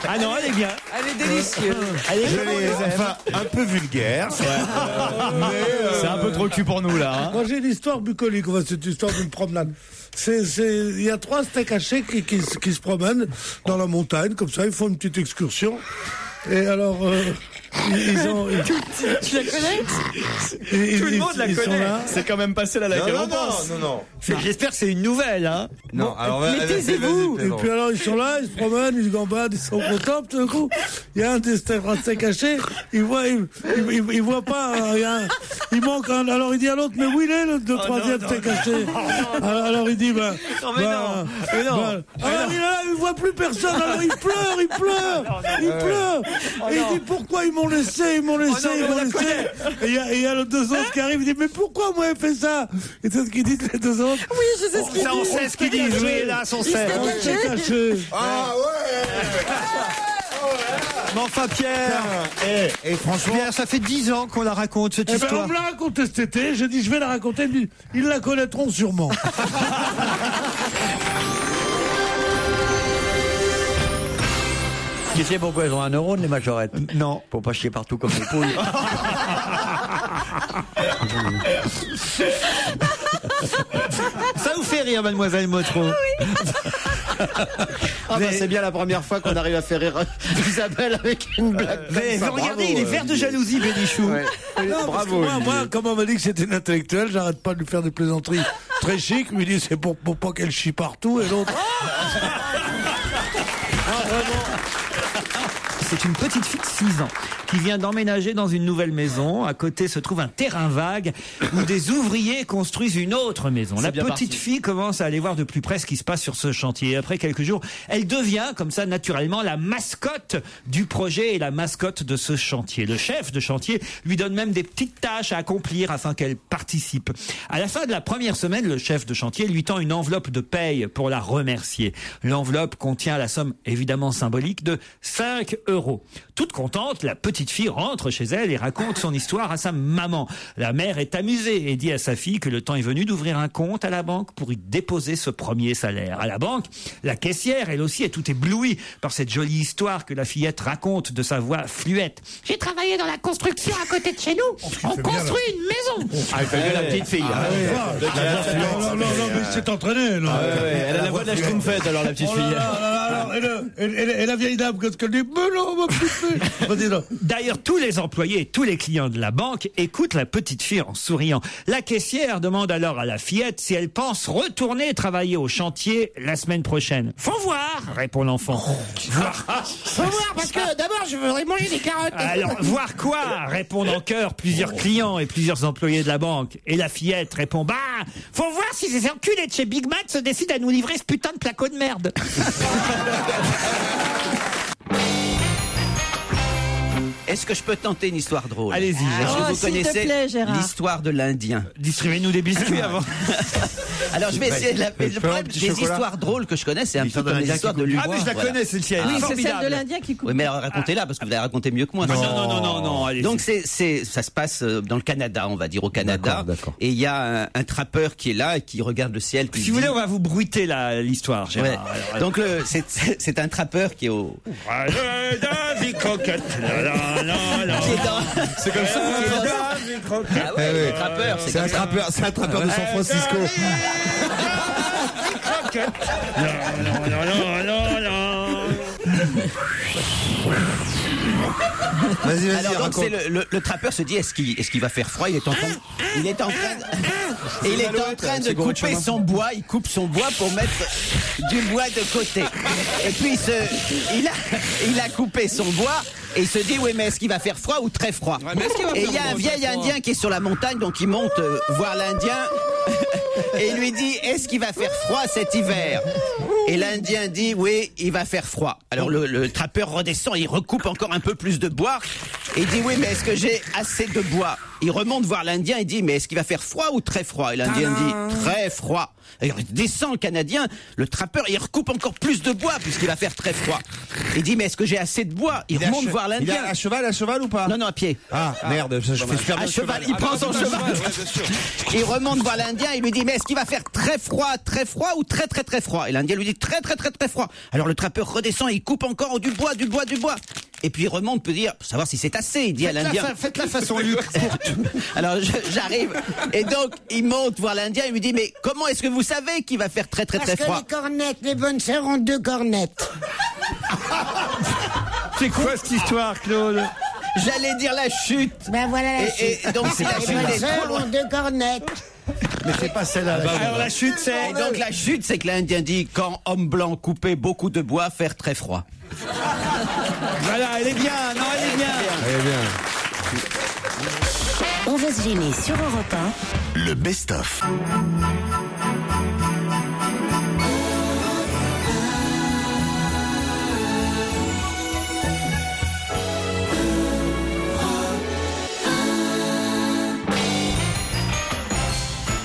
Ah non, elle est bien. Elle est délicieuse. Elle est Je jolie. les aime. Enfin, un peu vulgaire. C'est un peu trop cul pour nous là. Hein. Moi j'ai une histoire bucolique, c'est une histoire d'une promenade. Il y a 3 steaks hachés qui se promènent dans la montagne, comme ça, ils font une petite excursion. Et alors, ils ont... Tu la connais? Tout le monde la connaît. C'est quand même passé là laquelle on pense. Non. J'espère que c'est une nouvelle, hein. Non, alors mais taisez-vous. Et puis alors, ils sont là, ils se promènent, ils se gambadent, ils sont contents, tout d'un coup, il y a un des steaks cachés, il voit pas, il manque un, alors il dit à l'autre, mais où il est le troisième steak caché? Alors il dit, alors il est là, il voit plus personne, alors il pleure. Et il dit, pourquoi ils m'ont laissé? Et il y a les 2 autres qui arrivent, il dit, mais pourquoi moi il fait ça? Et c'est ce qu'ils disent les 2 autres. Oui, je sais ce qu'ils disent. Ça, on sait ce qu'ils disent, oui, là, on sait. Ah ouais. Mais enfin, Pierre. Et franchement. Pierre, ça fait 10 ans qu'on la raconte, cette histoire. On me l'a raconté cet été, j'ai dit, je vais la raconter, ils la connaîtront sûrement. Tu sais pourquoi elles ont un neurone, les majorettes? Non. Pour pas chier partout comme les poules. Ça vous fait rire, mademoiselle Motro? Oui. C'est bien la première fois qu'on arrive à faire rire Isabelle avec une blague. Regardez, il est vert de jalousie, Bénichou. Ouais. Bravo. Moi, comme on m'a dit que c'était une intellectuelle, j'arrête pas de lui faire des plaisanteries très chic. Il me dit c'est pour pas qu'elle chie partout et l'autre. C'est une petite fille de 6 ans qui vient d'emménager dans une nouvelle maison. À côté se trouve un terrain vague où des ouvriers construisent une autre maison. La petite fille commence à aller voir de plus près ce qui se passe sur ce chantier. Après quelques jours, elle devient comme ça naturellement la mascotte du projet et la mascotte de ce chantier. Le chef de chantier lui donne même des petites tâches à accomplir afin qu'elle participe. À la fin de la première semaine, le chef de chantier lui tend une enveloppe de paye pour la remercier. L'enveloppe contient la somme évidemment symbolique de 5 €. Toute contente, la petite fille rentre chez elle et raconte son histoire à sa maman. La mère est amusée et dit à sa fille que le temps est venu d'ouvrir un compte à la banque pour y déposer ce premier salaire. À la banque, la caissière, elle aussi, est tout éblouie par cette jolie histoire que la fillette raconte de sa voix fluette. J'ai travaillé dans la construction à côté de chez nous. On construit une maison. Ah, elle fait bien la petite fille. Non, mais il s'est entraîné. Elle a la voix de la schtroumpfette, alors la petite fille. Et la vieille dame, qu'est-ce qu'elle dit? Mais non, ma petite fille. D'ailleurs, tous les employés et tous les clients de la banque écoutent la petite fille en souriant. La caissière demande alors à la fillette si elle pense retourner travailler au chantier la semaine prochaine. Faut voir, répond l'enfant. Faut voir, parce que d'abord, je voudrais manger des carottes. Alors, voir quoi? Répondent en chœur plusieurs clients et plusieurs employés de la banque. Et la fillette répond, faut voir si ces enculés de chez Big Mac se décident à nous livrer ce putain de placo de merde. Est-ce que je peux tenter une histoire drôle? Allez-y. Est-ce que vous s'il te connaissez plaît, Gérard. l'histoire de l'Indien? Distribuez-nous des biscuits avant. Alors, je vais essayer de le problème des histoires drôles que je connais, c'est un peu comme les histoires de l'humour. Ah, mais je la connais, celle-ci. Oui, c'est celle de l'Indien qui coupe. Oui, mais alors racontez-la, parce que vous l'avez raconté mieux que moi. Non, allez-y. Donc, ça se passe dans le Canada, on va dire, au Canada. D'accord. Et il y a un trappeur qui est là et qui regarde le ciel. Si vous voulez, on va vous bruiter l'histoire, Gérard. Ouais. Donc, c'est un trappeur qui est au... C'est comme ça. Ah ouais, le trappeur. C'est un trappeur de San Francisco. Vas-y, Alors donc raconte. c'est le trappeur se dit est-ce qu'il va faire froid? Il est en train de couper son bois. Il coupe son bois pour mettre du bois de côté. Et puis il a coupé son bois. Et il se dit, oui, mais est-ce qu'il va faire froid ou très froid? Et il y a un vieil Indien qui est sur la montagne, donc il monte voir l'Indien et il lui dit, est-ce qu'il va faire froid cet hiver? Et l'Indien dit, oui, il va faire froid. Alors le trappeur redescend, il recoupe encore un peu plus de bois et il dit, oui, mais est-ce que j'ai assez de bois? Il remonte voir l'Indien et dit, mais est-ce qu'il va faire froid ou très froid? Et l'Indien dit, très froid. Alors, il descend le Canadien, le trappeur, il recoupe encore plus de bois puisqu'il va faire très froid. Il dit, mais est-ce que j'ai assez de bois? Il remonte voir l'Indien. Il est à cheval ou pas? Non, à pied. Ah, merde, je fais super bien à cheval. Il prend son cheval. Il remonte voir l'Indien, il lui dit, mais est-ce qu'il va faire très froid ou très très très froid? Et l'Indien lui dit, très très très très froid. Alors le trappeur redescend et il coupe encore du bois. Et puis il remonte pour dire, pour savoir si c'est assez. Il dit à l'Indien, faites la façon Luc. Alors j'arrive et donc il monte voir l'Indien et lui dit, mais comment est-ce que vous savez qu'il va faire très très très froid? Parce que les cornettes, les bonnes sœurs ont 2 cornettes. C'est quoi cette histoire, Claude? J'allais dire la chute. Ben voilà la chute. Et donc si la les chute bonnes est trop sœurs loin. ont 2 cornettes. Mais c'est pas celle-là. Alors la chute, c'est... Et donc la chute, c'est que l'Indien dit, quand homme blanc coupait beaucoup de bois, faire très froid. Voilà, elle est bien, non, elle est bien. Elle est bien. On va se gêner sur Europe 1. Le best-of.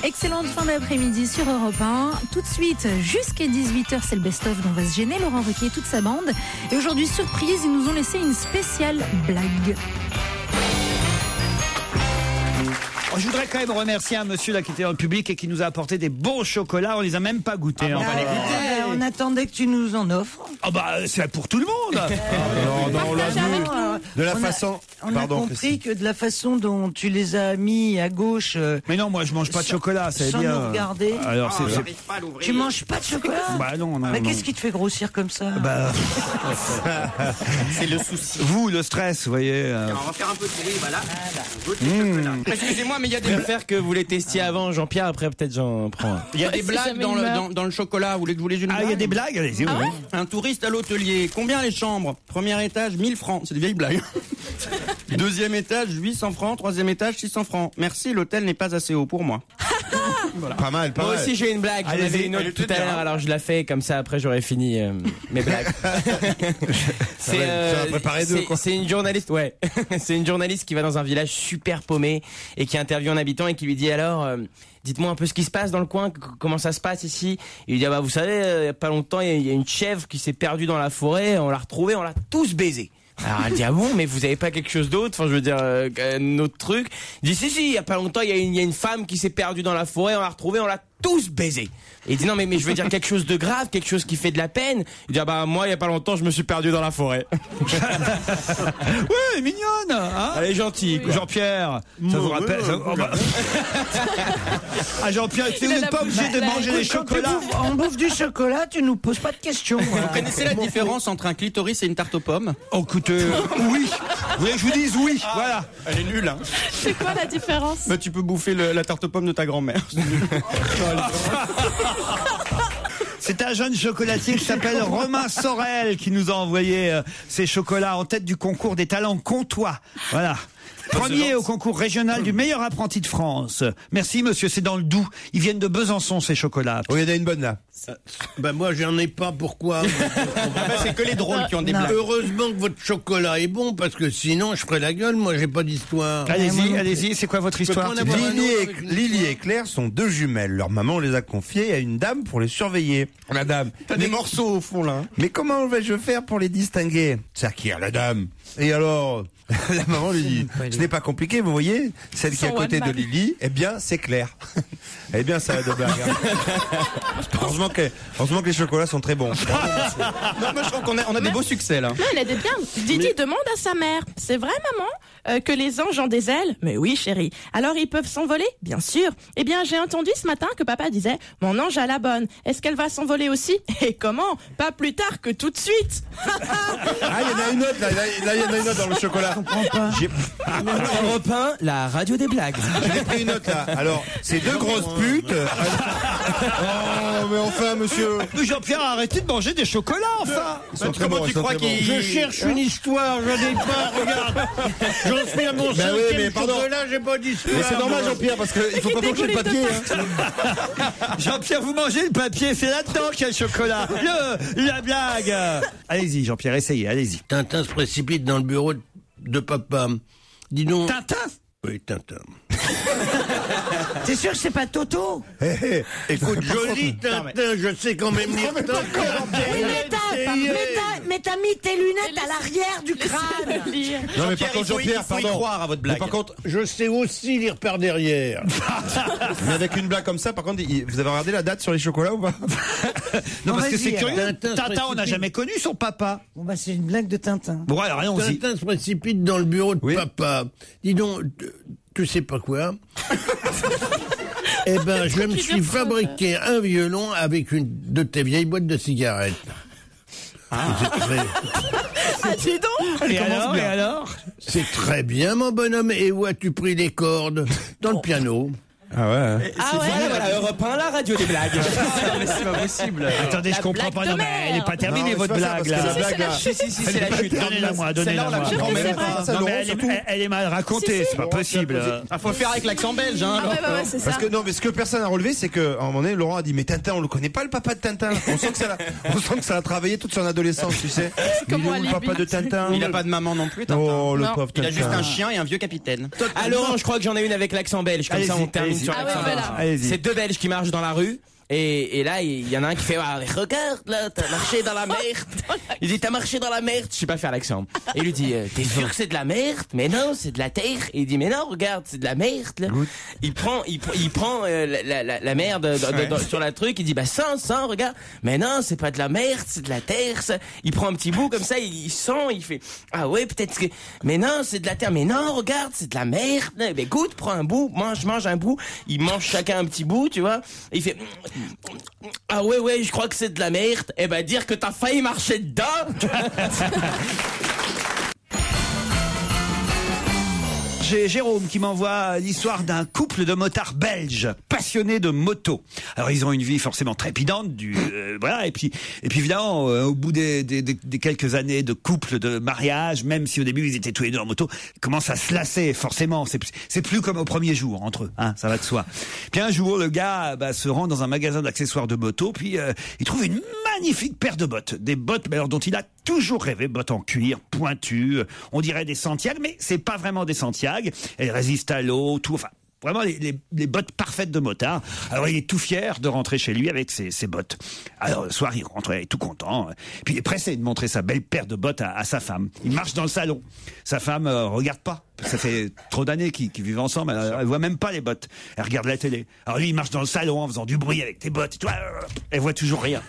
Excellente fin d'après-midi sur Europe 1. Tout de suite, jusqu'à 18h, c'est le best-of dont va se gêner Laurent Ruquier et toute sa bande. Et aujourd'hui, surprise, ils nous ont laissé une spéciale blague. Je voudrais quand même remercier un monsieur là qui était dans le public et qui nous a apporté des bons chocolats. On les a même pas goûtés. On attendait que tu nous en offres. Ah bah c'est pour tout le monde. Non, on l'a vu. De la façon. On a compris que de la façon dont tu les as mis à gauche. Mais non, moi je mange pas de chocolat, c'est sans bien. nous regarder. Alors Tu manges pas de chocolat? Bah non. Mais qu'est-ce qui te fait grossir comme ça? Bah c'est le souci. Vous, le stress, vous voyez. On va faire un peu de bruit, voilà. Excusez-moi, mais il y a des affaires que vous les testiez avant, Jean-Pierre, après peut-être j'en prends. Il y a des blagues dans le chocolat, vous voulez que je vous les une blague? Il y a des blagues, allez-y. Ah ouais. Un touriste à l'hôtelier, combien les chambres? Premier étage, 1000 francs, c'est des vieilles blagues. Deuxième étage, 800 francs, troisième étage, 600 francs. Merci, l'hôtel n'est pas assez haut pour moi. Voilà. Pas mal. Moi aussi j'ai une blague, j'en avais une autre tout à l'heure, alors je la fais comme ça, après j'aurai fini mes blagues. C'est une journaliste, ouais. C'est une journaliste qui va dans un village super paumé et qui interviewe un habitant et qui lui dit alors, dites-moi un peu ce qui se passe dans le coin, comment ça se passe ici. Il lui dit, ah bah vous savez, il y a pas longtemps, il y a une chèvre qui s'est perdue dans la forêt, on l'a retrouvée, on l'a tous baisée. Alors elle dit, ah bon, mais vous avez pas quelque chose d'autre, enfin je veux dire un autre truc. Il dit, si, il y a pas longtemps, il y a une femme qui s'est perdue dans la forêt, on l'a retrouvée, on l'a tous baisé. Et il dit, non mais je veux dire quelque chose de grave, quelque chose qui fait de la peine. Il dit, ah bah moi il y a pas longtemps, je me suis perdu dans la forêt. Ouais, mignonne, hein. Elle est gentille, quoi. Jean-Pierre, ça vous rappelle Ah Jean-Pierre, vous n'êtes pas obligé de manger des chocolats. On bouffe du chocolat, tu nous poses pas de questions. Vous connaissez la différence entre un clitoris et une tarte aux pommes? Oh écoutez, oui. Vous voulez que je vous dise oui? Voilà. Elle est nulle, hein. C'est quoi la différence? Bah tu peux bouffer la tarte aux pommes de ta grand-mère. C'est un jeune chocolatier qui s'appelle Romain Sorel qui nous a envoyé ces chocolats en tête du concours des talents comtois. Voilà. Premier au concours régional du meilleur apprenti de France. Merci monsieur, c'est dans le Doubs. Ils viennent de Besançon ces chocolats. Oui, il y en a une bonne là. Ben moi j'en ai pas, pourquoi? C'est que les drôles qui ont des blagues. Heureusement que votre chocolat est bon, parce que sinon je ferais la gueule, moi j'ai pas d'histoire. Allez-y, c'est quoi votre histoire? Lily et Claire sont 2 jumelles. Leur maman les a confiées à une dame pour les surveiller. La dame. T'as des morceaux au fond là. Mais comment vais-je faire pour les distinguer? C'est à qui, la dame? Et alors la maman lui dit, ce n'est pas compliqué, vous voyez, celle qui est à côté de Lily, eh bien, c'est Claire. Eh bien, ça va de blague. Heureusement que les chocolats sont très bons. Non, moi je trouve qu'on a des beaux succès là. Non, il a des bien. Didi demande à sa mère, c'est vrai maman, que les anges ont des ailes? Mais oui chérie. Alors ils peuvent s'envoler? Bien sûr. Eh bien j'ai entendu ce matin que papa disait, mon ange a la bonne. Est-ce qu'elle va s'envoler aussi? Et comment? Pas plus tard que tout de suite. Ah, il y en a une autre là, il y en a une autre dans le chocolat. Je comprends pas. Europe 1, la radio des blagues. J'ai pris une note là. Alors, c'est 2 grosses putes. Oh, mais enfin, monsieur. Jean-Pierre, arrêtez de manger des chocolats, enfin. Comment tu crois qu'il... Je cherche une histoire, j'en ai pas, regarde. J'en suis à mon 5e chocolat, j'ai pas d'histoire. Mais c'est normal, Jean-Pierre, parce qu'il faut pas manger le papier. Jean-Pierre, vous mangez le papier, c'est là-dedans qu'il y a le chocolat. La blague. Allez-y, Jean-Pierre, essayez, allez-y. Tintin se précipite dans le bureau de papa. Dis donc. Tintin? Oui, Tintin. T'es sûr que c'est pas Toto? Écoute, joli Tintin, je sais quand même lire Tintin. Mais t'as mis tes lunettes à l'arrière du crâne. Non, mais par contre, Jean-Pierre, il faut y pardon. croire à votre blague. Mais par contre, Je sais aussi lire par derrière. mais avec une blague comme ça, par contre, vous avez regardé la date sur les chocolats ou pas? Non, parce que c'est vas-y, curieux. Tintin Tintin, on n'a précipite. jamais connu son papa. Bon bah c'est une blague de Tintin. Bon, alors allons-y. Tintin se précipite dans le bureau de papa. Dis donc, tu sais pas quoi? Eh ben, je me suis fabriqué un violon avec une de tes vieilles boîtes de cigarettes. C'est très... Ah, dis donc. Et alors C'est très bien, mon bonhomme. Et où as-tu pris les cordes? Dans le piano. Ah ouais. Ah ouais, voilà, Europe 1, la radio des blagues. Mais c'est pas possible. Attendez, je comprends pas. Non, mais elle n'est pas terminée, Non, votre c'est pas ça, blague, parce que là. la blague, là. Si, c'est la chute. Donnez-la moi, Celle-là, on l'a donnez-la plus moi. même pas. Non, mais elle est mal racontée, c'est pas possible. Ah, faut le faire avec l'accent belge, hein. Ah ouais, c'est ça. Parce que non, mais ce que personne n'a relevé, c'est qu'à un moment donné, Laurent a dit, mais Tintin, on le connaît pas, le papa de Tintin. On sent que ça a travaillé toute son adolescence, tu sais. comme Il est où, le Walibi. papa de Tintin? Il a pas de maman non plus, Tintin. Oh, le Non. pauvre Il Tintin. a juste un chien et un vieux capitaine. Ah Laurent, je crois que j'en ai une avec l'accent belge. Comme ça, Allez-y, on termine allez-y. sur Ah ouais, l'accent voilà. belge. Allez-y. C'est deux Belges qui marchent dans la rue. Et là, il y en a un qui fait regarde là, t'as marché dans la merde. Il dit t'as marché dans la merde. Je sais pas faire l'accent. Et il lui dit t'es sûr que c'est de la merde? Mais non, c'est de la terre. Et il dit mais non, regarde, c'est de la merde. Là. Il prend la merde sur la truc. Il dit bah sans, regarde. Mais non, c'est pas de la merde, c'est de la terre. Ça. Il prend un petit bout comme ça, il sent, il fait ah ouais peut-être que. Mais non, c'est de la terre. Mais non, regarde, c'est de la merde. Mais goûte, prends un bout, mange un bout. Il mange chacun un petit bout, tu vois. Et il fait ah ouais, je crois que c'est de la merde. Eh ben, dire que t'as failli marcher dedans. J'ai Jérôme qui m'envoie l'histoire d'un couple de motards belges passionnés de moto. Alors ils ont une vie forcément trépidante, voilà. Et puis évidemment, au bout des quelques années de couple, de mariage, même si au début ils étaient tous les deux en moto, ils commencent à se lasser forcément. C'est plus comme au premier jour entre eux, hein, ça va de soi. Puis un jour, le gars se rend dans un magasin d'accessoires de moto, puis il trouve une magnifique paire de bottes, des bottes mais alors dont il a toujours rêvé, bottes en cuir, pointues, on dirait des Santiago, mais c'est pas vraiment des Santiago. Elles résistent à l'eau, tout, enfin, vraiment les bottes parfaites de motard. Alors il est tout fier de rentrer chez lui avec ses bottes. Alors le soir, il rentre, il est tout content. Puis il est pressé de montrer sa belle paire de bottes à sa femme. Il marche dans le salon. Sa femme regarde pas. Ça fait trop d'années qu'ils vivent ensemble. Elle voit même pas les bottes. Elle regarde la télé. Alors lui, il marche dans le salon en faisant du bruit avec tes bottes. Et toi, elle voit toujours rien.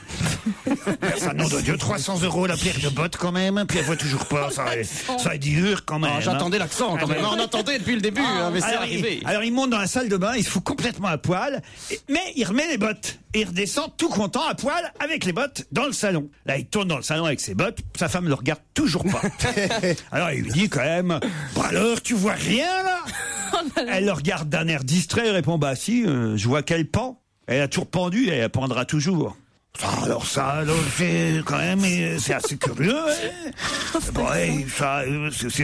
Ça, nom de Dieu, 300 € la paire de bottes quand même. Puis elle voit toujours pas. Ça est dur quand même. J'attendais l'accent quand même. On attendait depuis le début, mais c'est arrivé. Alors il monte dans la salle de bain, il se fout complètement à poil, mais il remet les bottes. Et il redescend tout content à poil avec les bottes dans le salon. Là, il tourne dans le salon avec ses bottes. Sa femme le regarde toujours pas. Alors il lui dit quand même, bon alors, tu vois rien là? Elle le regarde d'un air distrait et répond, bah si, je vois qu'elle pend. Elle a toujours pendu et elle pendra toujours. Alors ça, c'est quand même, c'est assez curieux. Hein. Bon, ça,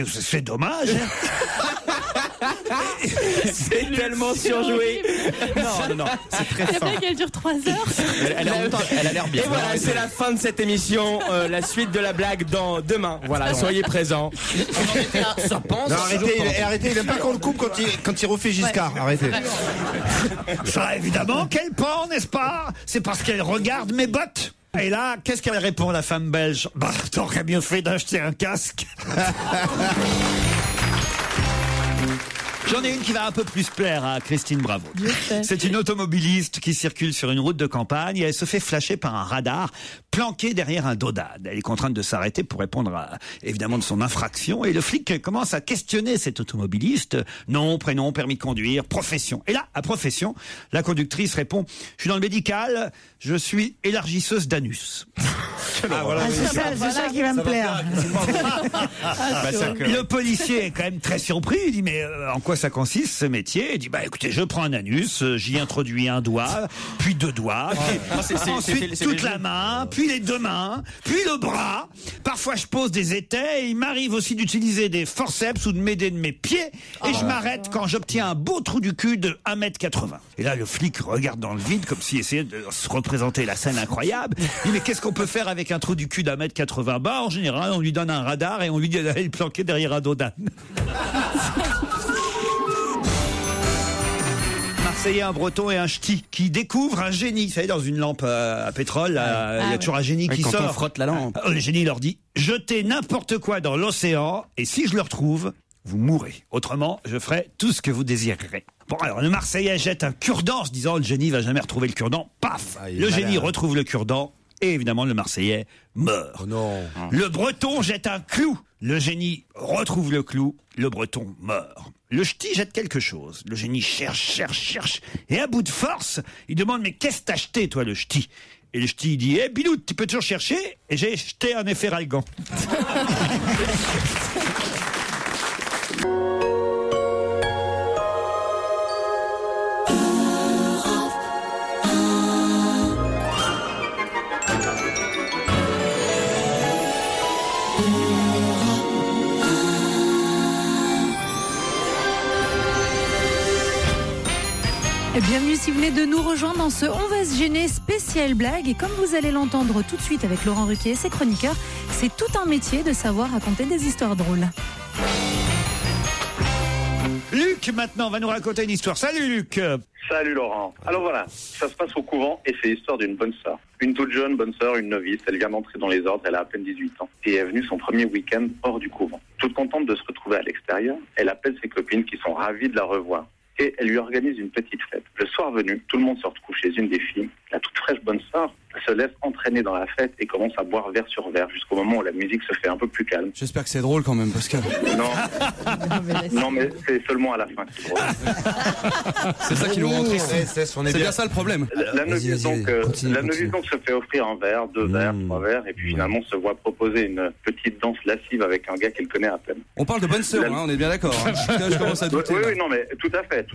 c'est dommage. Hein. C'est tellement surjoué. Non, c'est très La fin. blague, elle dure 3 heures. Elle a l'air bien. Et voilà, c'est la fin de cette émission. La suite de la blague dans demain. Voilà, soyez présents. Ça pense. Non, arrêtez, il aime pas qu'on le coupe quand il refait Giscard. Arrêtez. Ça, évidemment, qu'elle pend, n'est-ce pas? C'est parce qu'elle regarde mes bottes. Et là, qu'est-ce qu'elle répond, la femme belge? Bah, t'aurais mieux fait d'acheter un casque. J'en ai une qui va un peu plus plaire à Christine Bravo. C'est une automobiliste qui circule sur une route de campagne et elle se fait flasher par un radar planqué derrière un dodane. Elle est contrainte de s'arrêter pour répondre à, évidemment, de son infraction. Et le flic commence à questionner cette automobiliste. Nom, prénom, permis de conduire, profession. Et là, à profession, la conductrice répond, je suis dans le médical, je suis élargisseuse d'anus. C'est ça qui va me plaire. Le policier est quand même très surpris. Il dit mais en quoi ça consiste ce métier? Il dit bah écoutez, je prends un anus, j'y introduis un doigt, puis 2 doigts, puis ensuite toute la main, puis les 2 mains, puis le bras. Parfois je pose des étais. Et il m'arrive aussi d'utiliser des forceps ou de m'aider de mes pieds. Et je m'arrête quand j'obtiens un beau trou du cul de 1,80 m. Et là le flic regarde dans le vide comme s'il essayait de se représenter la scène incroyable. Il dit mais qu'est-ce qu'on peut faire avec un trou du cul d'1,80 m? Bah en général on lui donne un radar et on lui dit d'aller le planquer derrière un dodane. Marseillais, un Breton et un Ch'ti qui découvrent un génie. Vous savez, dans une lampe à pétrole, il y a toujours un génie qui quand sort. on frotte la lampe. Le génie leur dit « Jetez n'importe quoi dans l'océan et si je le retrouve, vous mourrez. Autrement, je ferai tout ce que vous désirerez. » Bon, alors le Marseillais jette un cure-dent en se disant « Le génie va jamais retrouver le cure-dent. » Paf, le génie retrouve le cure-dent et évidemment le Marseillais meurt. Oh non. Le Breton jette un clou. Le génie retrouve le clou. Le Breton meurt. Le Ch'ti jette quelque chose. Le génie cherche. Et à bout de force, il demande « Mais qu'est-ce que t'as jeté, toi, le Ch'ti ?» Et le Ch'ti dit « Bilou, tu peux toujours chercher ?» Et j'ai jeté un effet Ralgan. Bienvenue si vous venez de nous rejoindre dans ce On va se gêner spécial blague. Et comme vous allez l'entendre tout de suite avec Laurent Ruquier et ses chroniqueurs, c'est tout un métier de savoir raconter des histoires drôles. Luc, maintenant, va nous raconter une histoire. Salut Luc. Salut Laurent. Alors voilà, ça se passe au couvent et c'est l'histoire d'une bonne sœur. Une toute jeune bonne sœur, une novice, elle vient d'entrer dans les ordres, elle a à peine 18 ans. Et est venue son premier week-end hors du couvent. Toute contente de se retrouver à l'extérieur, elle appelle ses copines qui sont ravies de la revoir. Et elle lui organise une petite fête. Le soir venu, tout le monde se retrouve chez une des filles. La toute fraîche bonne sœur se laisse entraîner dans la fête et commence à boire verre sur verre jusqu'au moment où la musique se fait un peu plus calme. J'espère que c'est drôle quand même, Pascal. Non, mais c'est seulement à la fin que c'est drôle. C'est ça qui nous rend triste. C'est bien ça le problème. La novice donc se fait offrir un verre, 2 verres, 3 verres, et puis finalement se voit proposer une petite danse lascive avec un gars qu'elle connaît à peine. On parle de bonne sœur, on est bien d'accord. Je commence à douter. Oui, non, mais tout à fait.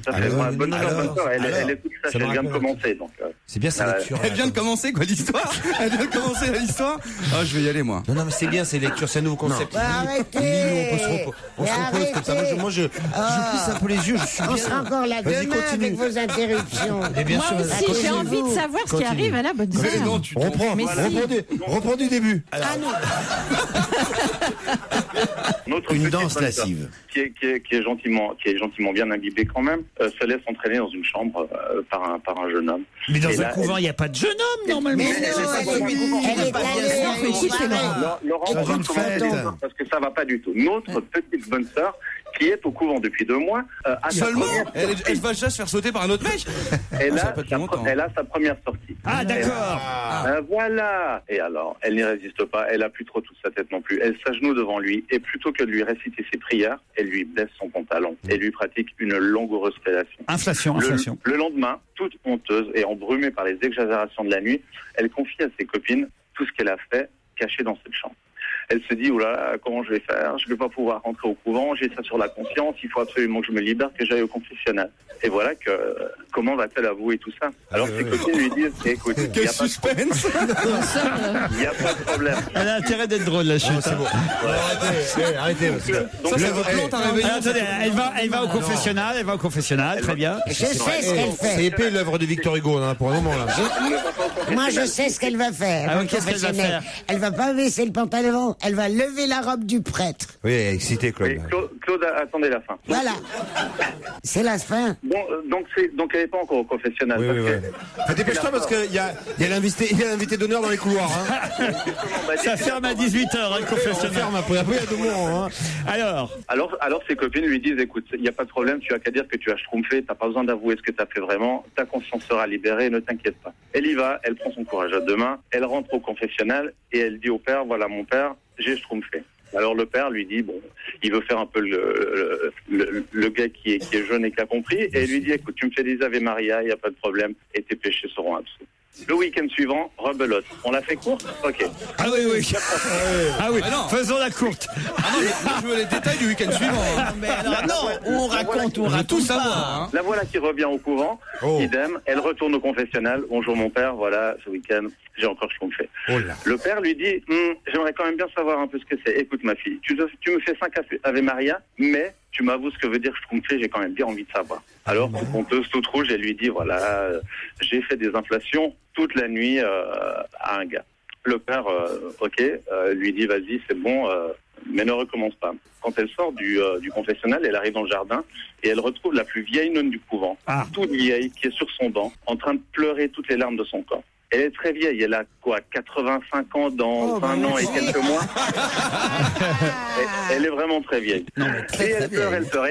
Bonne sœur, elle écoute ça, elle vient de commencer. C'est bien sa lecture. Elle vient de commencer, quoi, l'histoire. Elle vient de commencer l'histoire. Ah, je vais y aller, moi. Non, mais c'est bien, ces lectures, c'est un nouveau concept. Arrêtez. On se repose comme ça. Moi, je plisse un peu les yeux, je suis bien. On sera encore là demain avec vos interruptions. Moi aussi, j'ai envie de savoir ce qui arrive à la bonne sœur. Reprends du début. Une danse lascive. Qui est gentiment bien imbibée quand même, se laisse entraîner dans une chambre par un jeune homme. Mais dans un couvent, il n'y a pas de jeune homme, normalement. Laurent, parce que ça va pas du tout. Notre petite bonne sœur, qui est au couvent depuis 2 mois, seulement elle va déjà se faire sauter par un autre mec. Elle a sa première sortie. Ah, d'accord. Voilà. Et alors, elle n'y résiste pas, elle a plus trop toute sa tête non plus. Elle s'agenouille devant lui et plutôt que de lui réciter ses prières, elle lui baisse son pantalon et lui pratique une langoureuse fellation. Inflation. Le lendemain, toute honteuse et embrumée par les exagérations de la nuit, elle confie à ses copines tout ce qu'elle a fait caché dans cette chambre. Elle se dit, oula, comment je vais faire? Je ne vais pas pouvoir rentrer au couvent, j'ai ça sur la conscience, il faut absolument que je me libère, que j'aille au confessionnal. Et voilà comment va-t-elle avouer tout ça? Alors ses copines lui disent, écoute, il n'y a pas de problème. Elle a intérêt d'être drôle, la chute. C'est bon. Arrêtez. Elle va au confessionnal, très bien. Je sais ce qu'elle fait. C'est épais l'œuvre de Victor Hugo, pour un moment, là. Moi, je sais ce qu'elle va faire. Qu'est-ce qu'elle va faire? Elle va pas baisser le pantalon, elle va lever la robe du prêtre. Oui, excité, Claude. Oui, Claude, attendez la fin. Voilà. C'est la fin. Donc elle n'est pas encore au confessionnal. Oui. Dépêche-toi parce qu'il y a l'invité d'honneur dans les couloirs. Ça ferme à 18h, le confessionnal. Ça ferme après, il y a 2 mois. Alors ses copines lui disent, écoute, il n'y a pas de problème, tu as qu'à dire que tu as schtroumpfé, tu n'as pas besoin d'avouer ce que tu as fait vraiment, ta conscience sera libérée, ne t'inquiète pas. Elle y va, elle prend son courage à 2 mains, elle rentre au confessionnal et elle dit au père, voilà mon père, j'ai schtroumpfé. Alors le père lui dit, il veut faire un peu le gars qui est jeune et qui a compris, et elle lui dit, écoute, tu me fais des Ave Maria, il n'y a pas de problème, et tes péchés seront absous. Le week-end suivant, rebelote. On l'a fait courte? Ok. Ah oui. Faisons la courte. Je veux les détails du week-end suivant. Mais alors on raconte tout ça. La voilà qui revient au couvent. Idem, elle retourne au confessionnal. Bonjour mon père, voilà, ce week-end, j'ai encore schtroumpfé. Le père lui dit, j'aimerais quand même bien savoir un peu ce que c'est. Écoute ma fille, tu me fais 5 Ave Maria, mais tu m'avoues ce que veut dire schtroumpfé, j'ai quand même bien envie de savoir. Alors, honteuse toute rouge, elle lui dit, voilà, j'ai fait des inflations toute la nuit à un gars. Le père, lui dit, vas-y, c'est bon, mais ne recommence pas. Quand elle sort du confessionnal, elle arrive dans le jardin et elle retrouve la plus vieille nonne du couvent, toute vieille, qui est sur son banc, en train de pleurer toutes les larmes de son corps. Elle est très vieille, elle a quoi, 85 ans dans 20 ans et quelques mois. Elle est vraiment très vieille. Et elle pleure.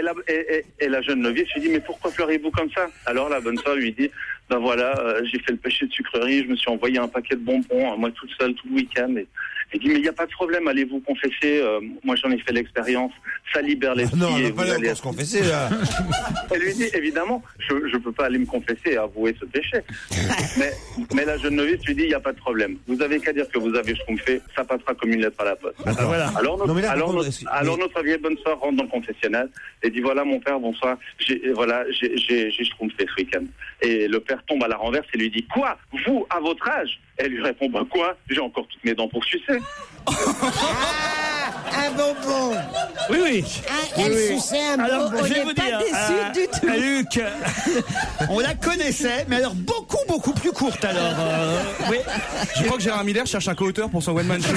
Et la jeune novice lui dit, mais pourquoi pleurez-vous comme ça? Alors la bonne sœur lui dit, ben voilà, j'ai fait le péché de sucrerie, je me suis envoyé un paquet de bonbons, moi toute seule, tout le week-end. Et elle dit, mais il n'y a pas de problème, allez vous confesser, moi j'en ai fait l'expérience, ça libère l'esprit. Non, on n'a pas l'air de se confesser là. Elle lui dit, évidemment, je ne peux pas aller me confesser et avouer ce péché. mais la jeune novice lui dit, il n'y a pas de problème. Vous avez qu'à dire que vous avez schtroumpfé, ça passera comme une lettre à la poste. Voilà. Alors notre vieille bonne soeur rentre dans le confessionnal et dit, voilà mon père, bonsoir, j'ai schtroumpfé ce week-end. Et le père tombe à la renverse et lui dit, quoi? Vous, à votre âge? Elle lui répond, bah quoi? J'ai encore toutes mes dents pour sucer. Un bonbon. Oui, oui. Elle suçait un alors, bonbon. je vais vous dire, Luc, on la connaissait, mais alors beaucoup plus courte alors. Oui. Je crois que Gérard Miller cherche un co-auteur pour son one-man show.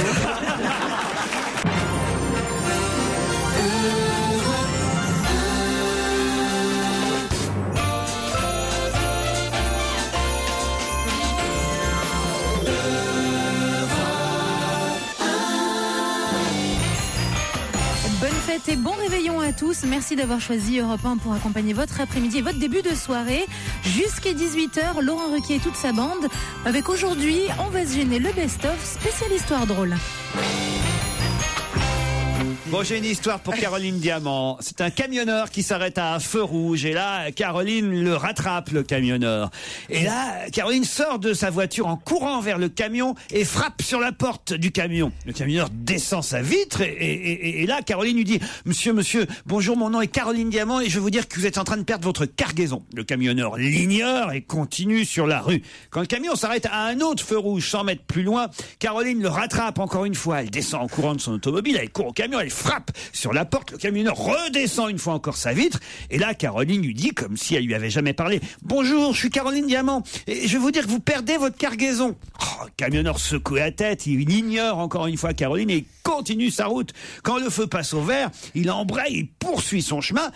Et bon réveillon à tous. Merci d'avoir choisi Europe 1 pour accompagner votre après-midi et votre début de soirée. Jusqu'à 18h, Laurent Ruquier et toute sa bande. Avec aujourd'hui, on va se gêner le best-of spécial histoire drôle. Bon, j'ai une histoire pour Caroline Diamant. C'est un camionneur qui s'arrête à un feu rouge. Et là, Caroline le rattrape, le camionneur. Et là, Caroline sort de sa voiture en courant vers le camion et frappe sur la porte du camion. Le camionneur descend sa vitre et là, Caroline lui dit, monsieur, bonjour, mon nom est Caroline Diamant et je veux vous dire que vous êtes en train de perdre votre cargaison. Le camionneur l'ignore et continue sur la rue. Quand le camion s'arrête à un autre feu rouge 100 mètres plus loin, Caroline le rattrape encore une fois. Elle descend en courant de son automobile, elle court au camion, elle frappe sur la porte, le camionneur redescend une fois encore sa vitre, et là Caroline lui dit, comme si elle lui avait jamais parlé, bonjour, je suis Caroline Diamant, et je vais vous dire que vous perdez votre cargaison. Le camionneur secoue la tête, il ignore encore une fois Caroline, et il continue sa route. Quand le feu passe au vert, il embraye, il poursuit son chemin,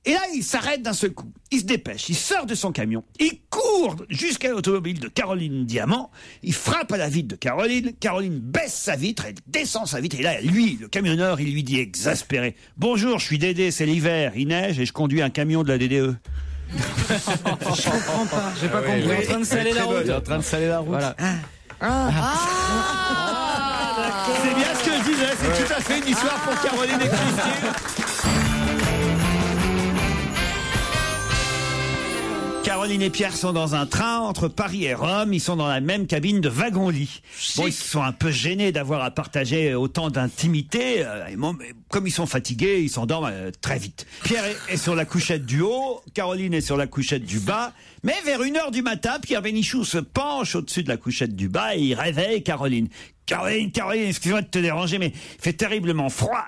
et là, il s'arrête d'un seul coup. Il se dépêche, il sort de son camion, il court jusqu'à l'automobile de Caroline Diamant, il frappe à la vitre de Caroline, Caroline baisse sa vitre, elle descend sa vitre, et là, lui, le camionneur, il lui dit exaspéré, bonjour, je suis Dédé, c'est l'hiver, il neige et je conduis un camion de la DDE. Je comprends pas. J'ai pas compris. Il est en train de saler la route. Il est en train de saler la route. Voilà. C'est bien ce que je disais, c'est tout à fait une histoire pour Caroline et Christine. Caroline et Pierre sont dans un train entre Paris et Rome. Ils sont dans la même cabine de wagon-lit. Bon, ils sont un peu gênés d'avoir à partager autant d'intimité. Comme ils sont fatigués, ils s'endorment très vite. Pierre est sur la couchette du haut, Caroline est sur la couchette du bas. Mais vers 1h du matin, Pierre Bénichou se penche au-dessus de la couchette du bas et il réveille Caroline. Caroline, excuse-moi de te déranger, mais il fait terriblement froid.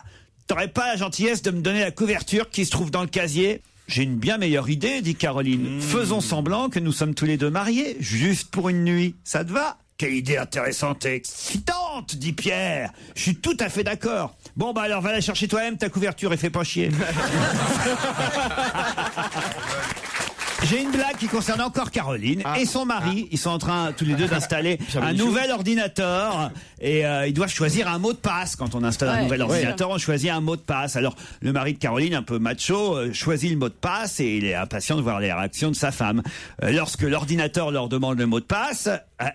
T'aurais pas la gentillesse de me donner la couverture qui se trouve dans le casier ? J'ai une bien meilleure idée, dit Caroline. Faisons semblant que nous sommes tous les deux mariés, juste pour une nuit. Ça te va ? Quelle idée intéressante et excitante, dit Pierre. Je suis tout à fait d'accord. Bon, bah alors va la chercher toi-même, ta couverture, et fais pas chier. J'ai une blague qui concerne encore Caroline et son mari. Ils sont en train tous les deux d'installer un nouvel ordinateur et ils doivent choisir un mot de passe. Quand on installe un nouvel ordinateur, on choisit un mot de passe. Alors le mari de Caroline, un peu macho, choisit le mot de passe et il est impatient de voir les réactions de sa femme. Lorsque l'ordinateur leur demande le mot de passe,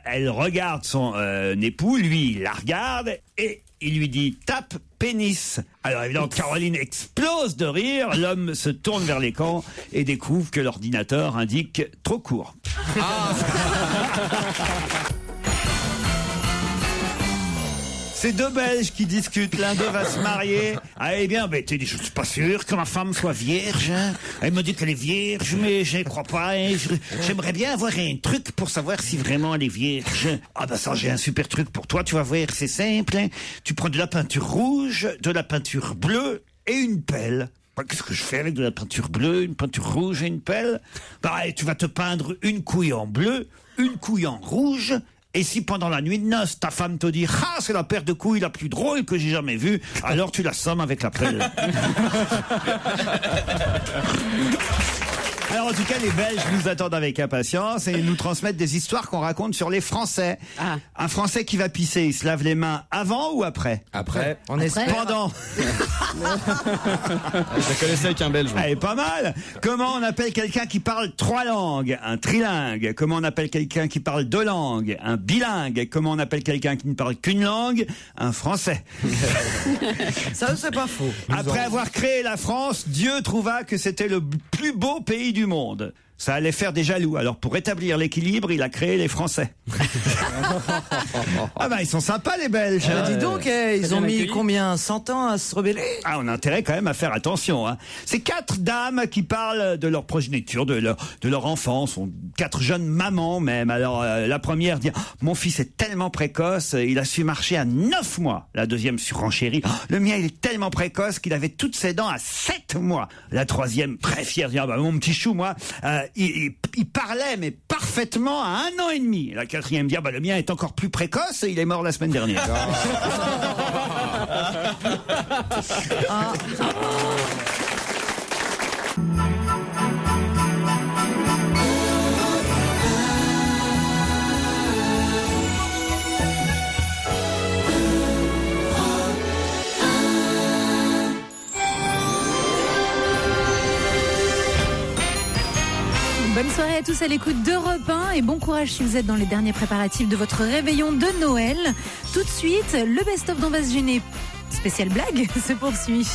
elle regarde son époux, lui il la regarde et il lui dit « tape pénis ». Alors évidemment, Caroline explose de rire, l'homme se tourne vers l'écran et découvre que l'ordinateur indique « trop court ». C'est deux Belges qui discutent, l'un d'eux va se marier. Ah, eh bien, tu dis, je suis pas sûr que ma femme soit vierge. Elle me dit qu'elle est vierge, mais je ne crois pas. J'aimerais bien avoir un truc pour savoir si vraiment elle est vierge. Ah ben ça, j'ai un super truc pour toi, tu vas voir, c'est simple. Tu prends de la peinture rouge, de la peinture bleue et une pelle. Qu'est-ce que je fais avec de la peinture bleue, une peinture rouge et une pelle ? Bah, tu vas te peindre une couille en bleu, une couille en rouge Et si pendant la nuit de noces, ta femme te dit « Ah, c'est la paire de couilles la plus drôle que j'ai jamais vue », alors tu la sommes avec la pelle. Alors en tout cas, les Belges nous attendent avec impatience et nous transmettent des histoires qu'on raconte sur les Français. Ah. Un Français qui va pisser, il se lave les mains avant ou après? Après. On espère. Pendant. Je connaissais avec un Belge. Allez, pas mal. Comment on appelle quelqu'un qui parle 3 langues? Un trilingue. Comment on appelle quelqu'un qui parle 2 langues? Un bilingue. Comment on appelle quelqu'un qui ne parle qu'une langue? Un français. Ça, c'est pas faux. Après avoir créé la France, Dieu trouva que c'était le plus beau pays du monde. Ça allait faire des jaloux. Alors pour rétablir l'équilibre, il a créé les Français. Ah bah ils sont sympas les Belges. Dis donc, ils ont mis combien 100 ans à se rebeller? Ah, on a intérêt quand même à faire attention. Hein. C'est 4 dames qui parlent de leur progéniture, de leur enfance. 4 jeunes mamans même. Alors la première dit « Mon fils est tellement précoce, il a su marcher à 9 mois. » La deuxième surenchérit « Le mien il est tellement précoce qu'il avait toutes ses dents à 7 mois. » La troisième, très fière, dit « Ah bah mon petit chou, moi... il parlait, mais parfaitement à 1 an et demi. La quatrième dit, bah, le mien est encore plus précoce et il est mort la semaine dernière. Bonne soirée à tous à l'écoute d'Europe 1 et bon courage si vous êtes dans les derniers préparatifs de votre réveillon de Noël. Tout de suite, le best-of d'On va se gêner spécial blague se poursuit.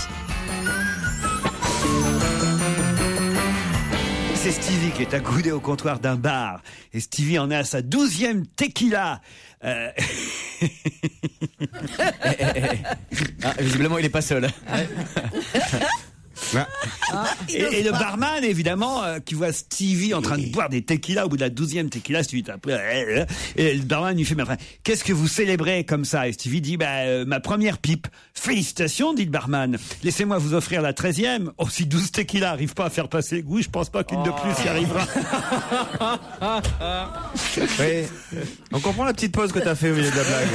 C'est Stevie qui est accoudé au comptoir d'un bar. Et Stevie en est à sa 12e tequila. Visiblement, il est pas seul. Et le barman, évidemment, qui voit Stevie en train de boire des tequilas au bout de la 12e tequila, Stevie est un peu... Et le barman lui fait, mais enfin, qu'est-ce que vous célébrez comme ça? Et Stevie dit, ma première pipe. Félicitations, dit le barman. Laissez-moi vous offrir la 13e. Oh, si 12 tequilas n'arrivent pas à faire passer le goût, je pense pas qu'une de plus y arrivera. Oui. On comprend la petite pause que t'as fait au milieu de la blague.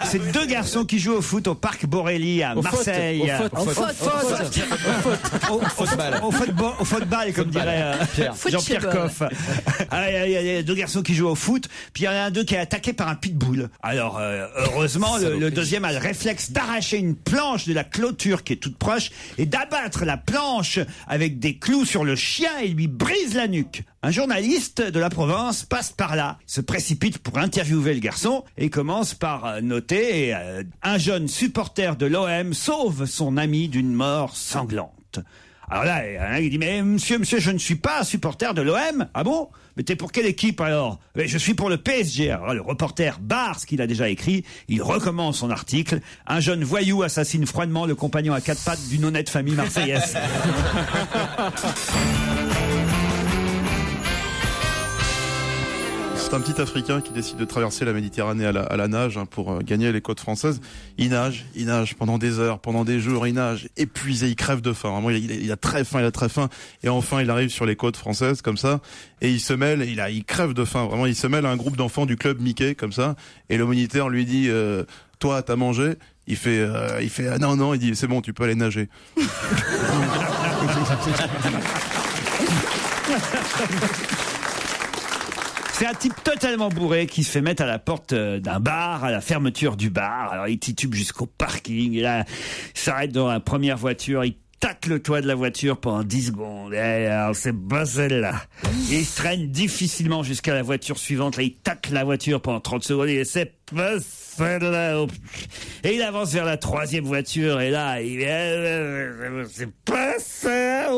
C'est 2 garçons qui jouent au foot au Parc Borelli à Marseille. Au football, comme dirait Jean-Pierre Coff. Il y a 2 garçons qui jouent au foot, puis il y en a un d'eux qui est attaqué par un pitbull. Alors, heureusement, le deuxième a le réflexe d'arracher une planche de la clôture qui est toute proche et d'abattre la planche avec des clous sur le chien et lui brise la nuque. Un journaliste de la Provence passe par là, se précipite pour interviewer le garçon et commence par noter un jeune supporter de l'OM sauve son ami d'une mort sanglante. Alors là, il dit, mais monsieur, je ne suis pas supporter de l'OM. Ah bon? Mais t'es pour quelle équipe alors? Mais je suis pour le PSG. Alors le reporter barre ce qu'il a déjà écrit, il recommence son article. Un jeune voyou assassine froidement le compagnon à 4 pattes d'une honnête famille marseillaise. C'est un petit Africain qui décide de traverser la Méditerranée à la nage pour gagner les côtes françaises. Il nage pendant des heures, pendant des jours, il nage épuisé, il crève de faim. Vraiment, il a très faim, et enfin il arrive sur les côtes françaises comme ça, et il se mêle, il crève de faim. Vraiment, il se mêle à un groupe d'enfants du club Mickey comme ça, et le moniteur lui dit toi, t'as mangé? Il fait non, il dit c'est bon, tu peux aller nager. C'est un type totalement bourré qui se fait mettre à la porte d'un bar, à la fermeture du bar. Alors il titube jusqu'au parking, et là, il s'arrête dans la première voiture, il tacle le toit de la voiture pendant 10 secondes. Et alors c'est pas celle-là. Et il se traîne difficilement jusqu'à la voiture suivante. Là, il tacle la voiture pendant 30 secondes et c'est pas celle-là. Et il avance vers la 3e voiture et là, c'est pas ça.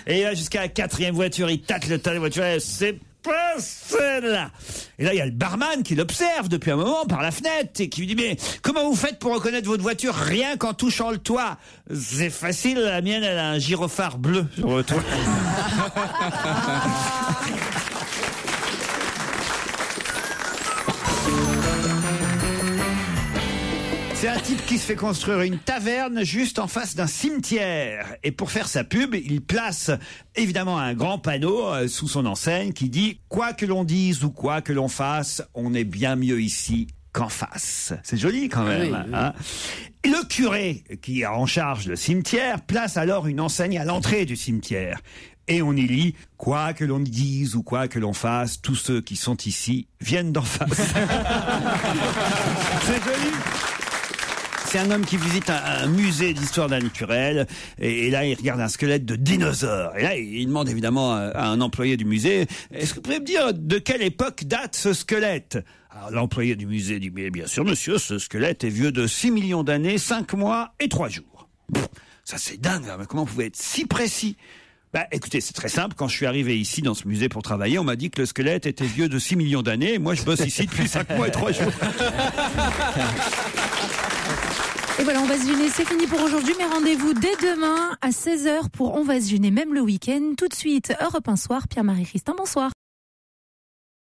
Et là, jusqu'à la 4e voiture, il tacle le toit de la voiture et c'est pas celle-là. Et là, il y a le barman qui l'observe depuis un moment par la fenêtre et qui lui dit, mais comment vous faites pour reconnaître votre voiture rien qu'en touchant le toit? C'est facile, la mienne, elle a un gyrophare bleu sur le toit. C'est un type qui se fait construire une taverne juste en face d'un cimetière. Et pour faire sa pub, il place évidemment un grand panneau sous son enseigne qui dit « Quoi que l'on dise ou quoi que l'on fasse, on est bien mieux ici qu'en face ». C'est joli quand même. Oui, oui. Hein. Le curé, qui a en charge le cimetière, place alors une enseigne à l'entrée du cimetière. Et on y lit « Quoi que l'on dise ou quoi que l'on fasse, tous ceux qui sont ici viennent d'en face ». C'est joli. C'est un homme qui visite un musée d'histoire naturelle et là il regarde un squelette de dinosaure. Et là il demande évidemment à un employé du musée « Est-ce que vous pouvez me dire de quelle époque date ce squelette ?» Alors l'employé du musée dit « Bien sûr monsieur, ce squelette est vieux de 6 millions d'années, 5 mois et 3 jours. » Ça c'est dingue, hein, mais comment vous pouvez être si précis ? Bah, écoutez, c'est très simple. Quand je suis arrivé ici dans ce musée pour travailler, on m'a dit que le squelette était vieux de 6 millions d'années. Et moi, je bosse ici depuis 5 mois et 3 jours. Et voilà, On va se gêner, c'est fini pour aujourd'hui. Mais rendez-vous dès demain à 16h pour On va se gêner, même le week-end. Tout de suite, Europe 1 Soir, Pierre-Marie Christin, bonsoir.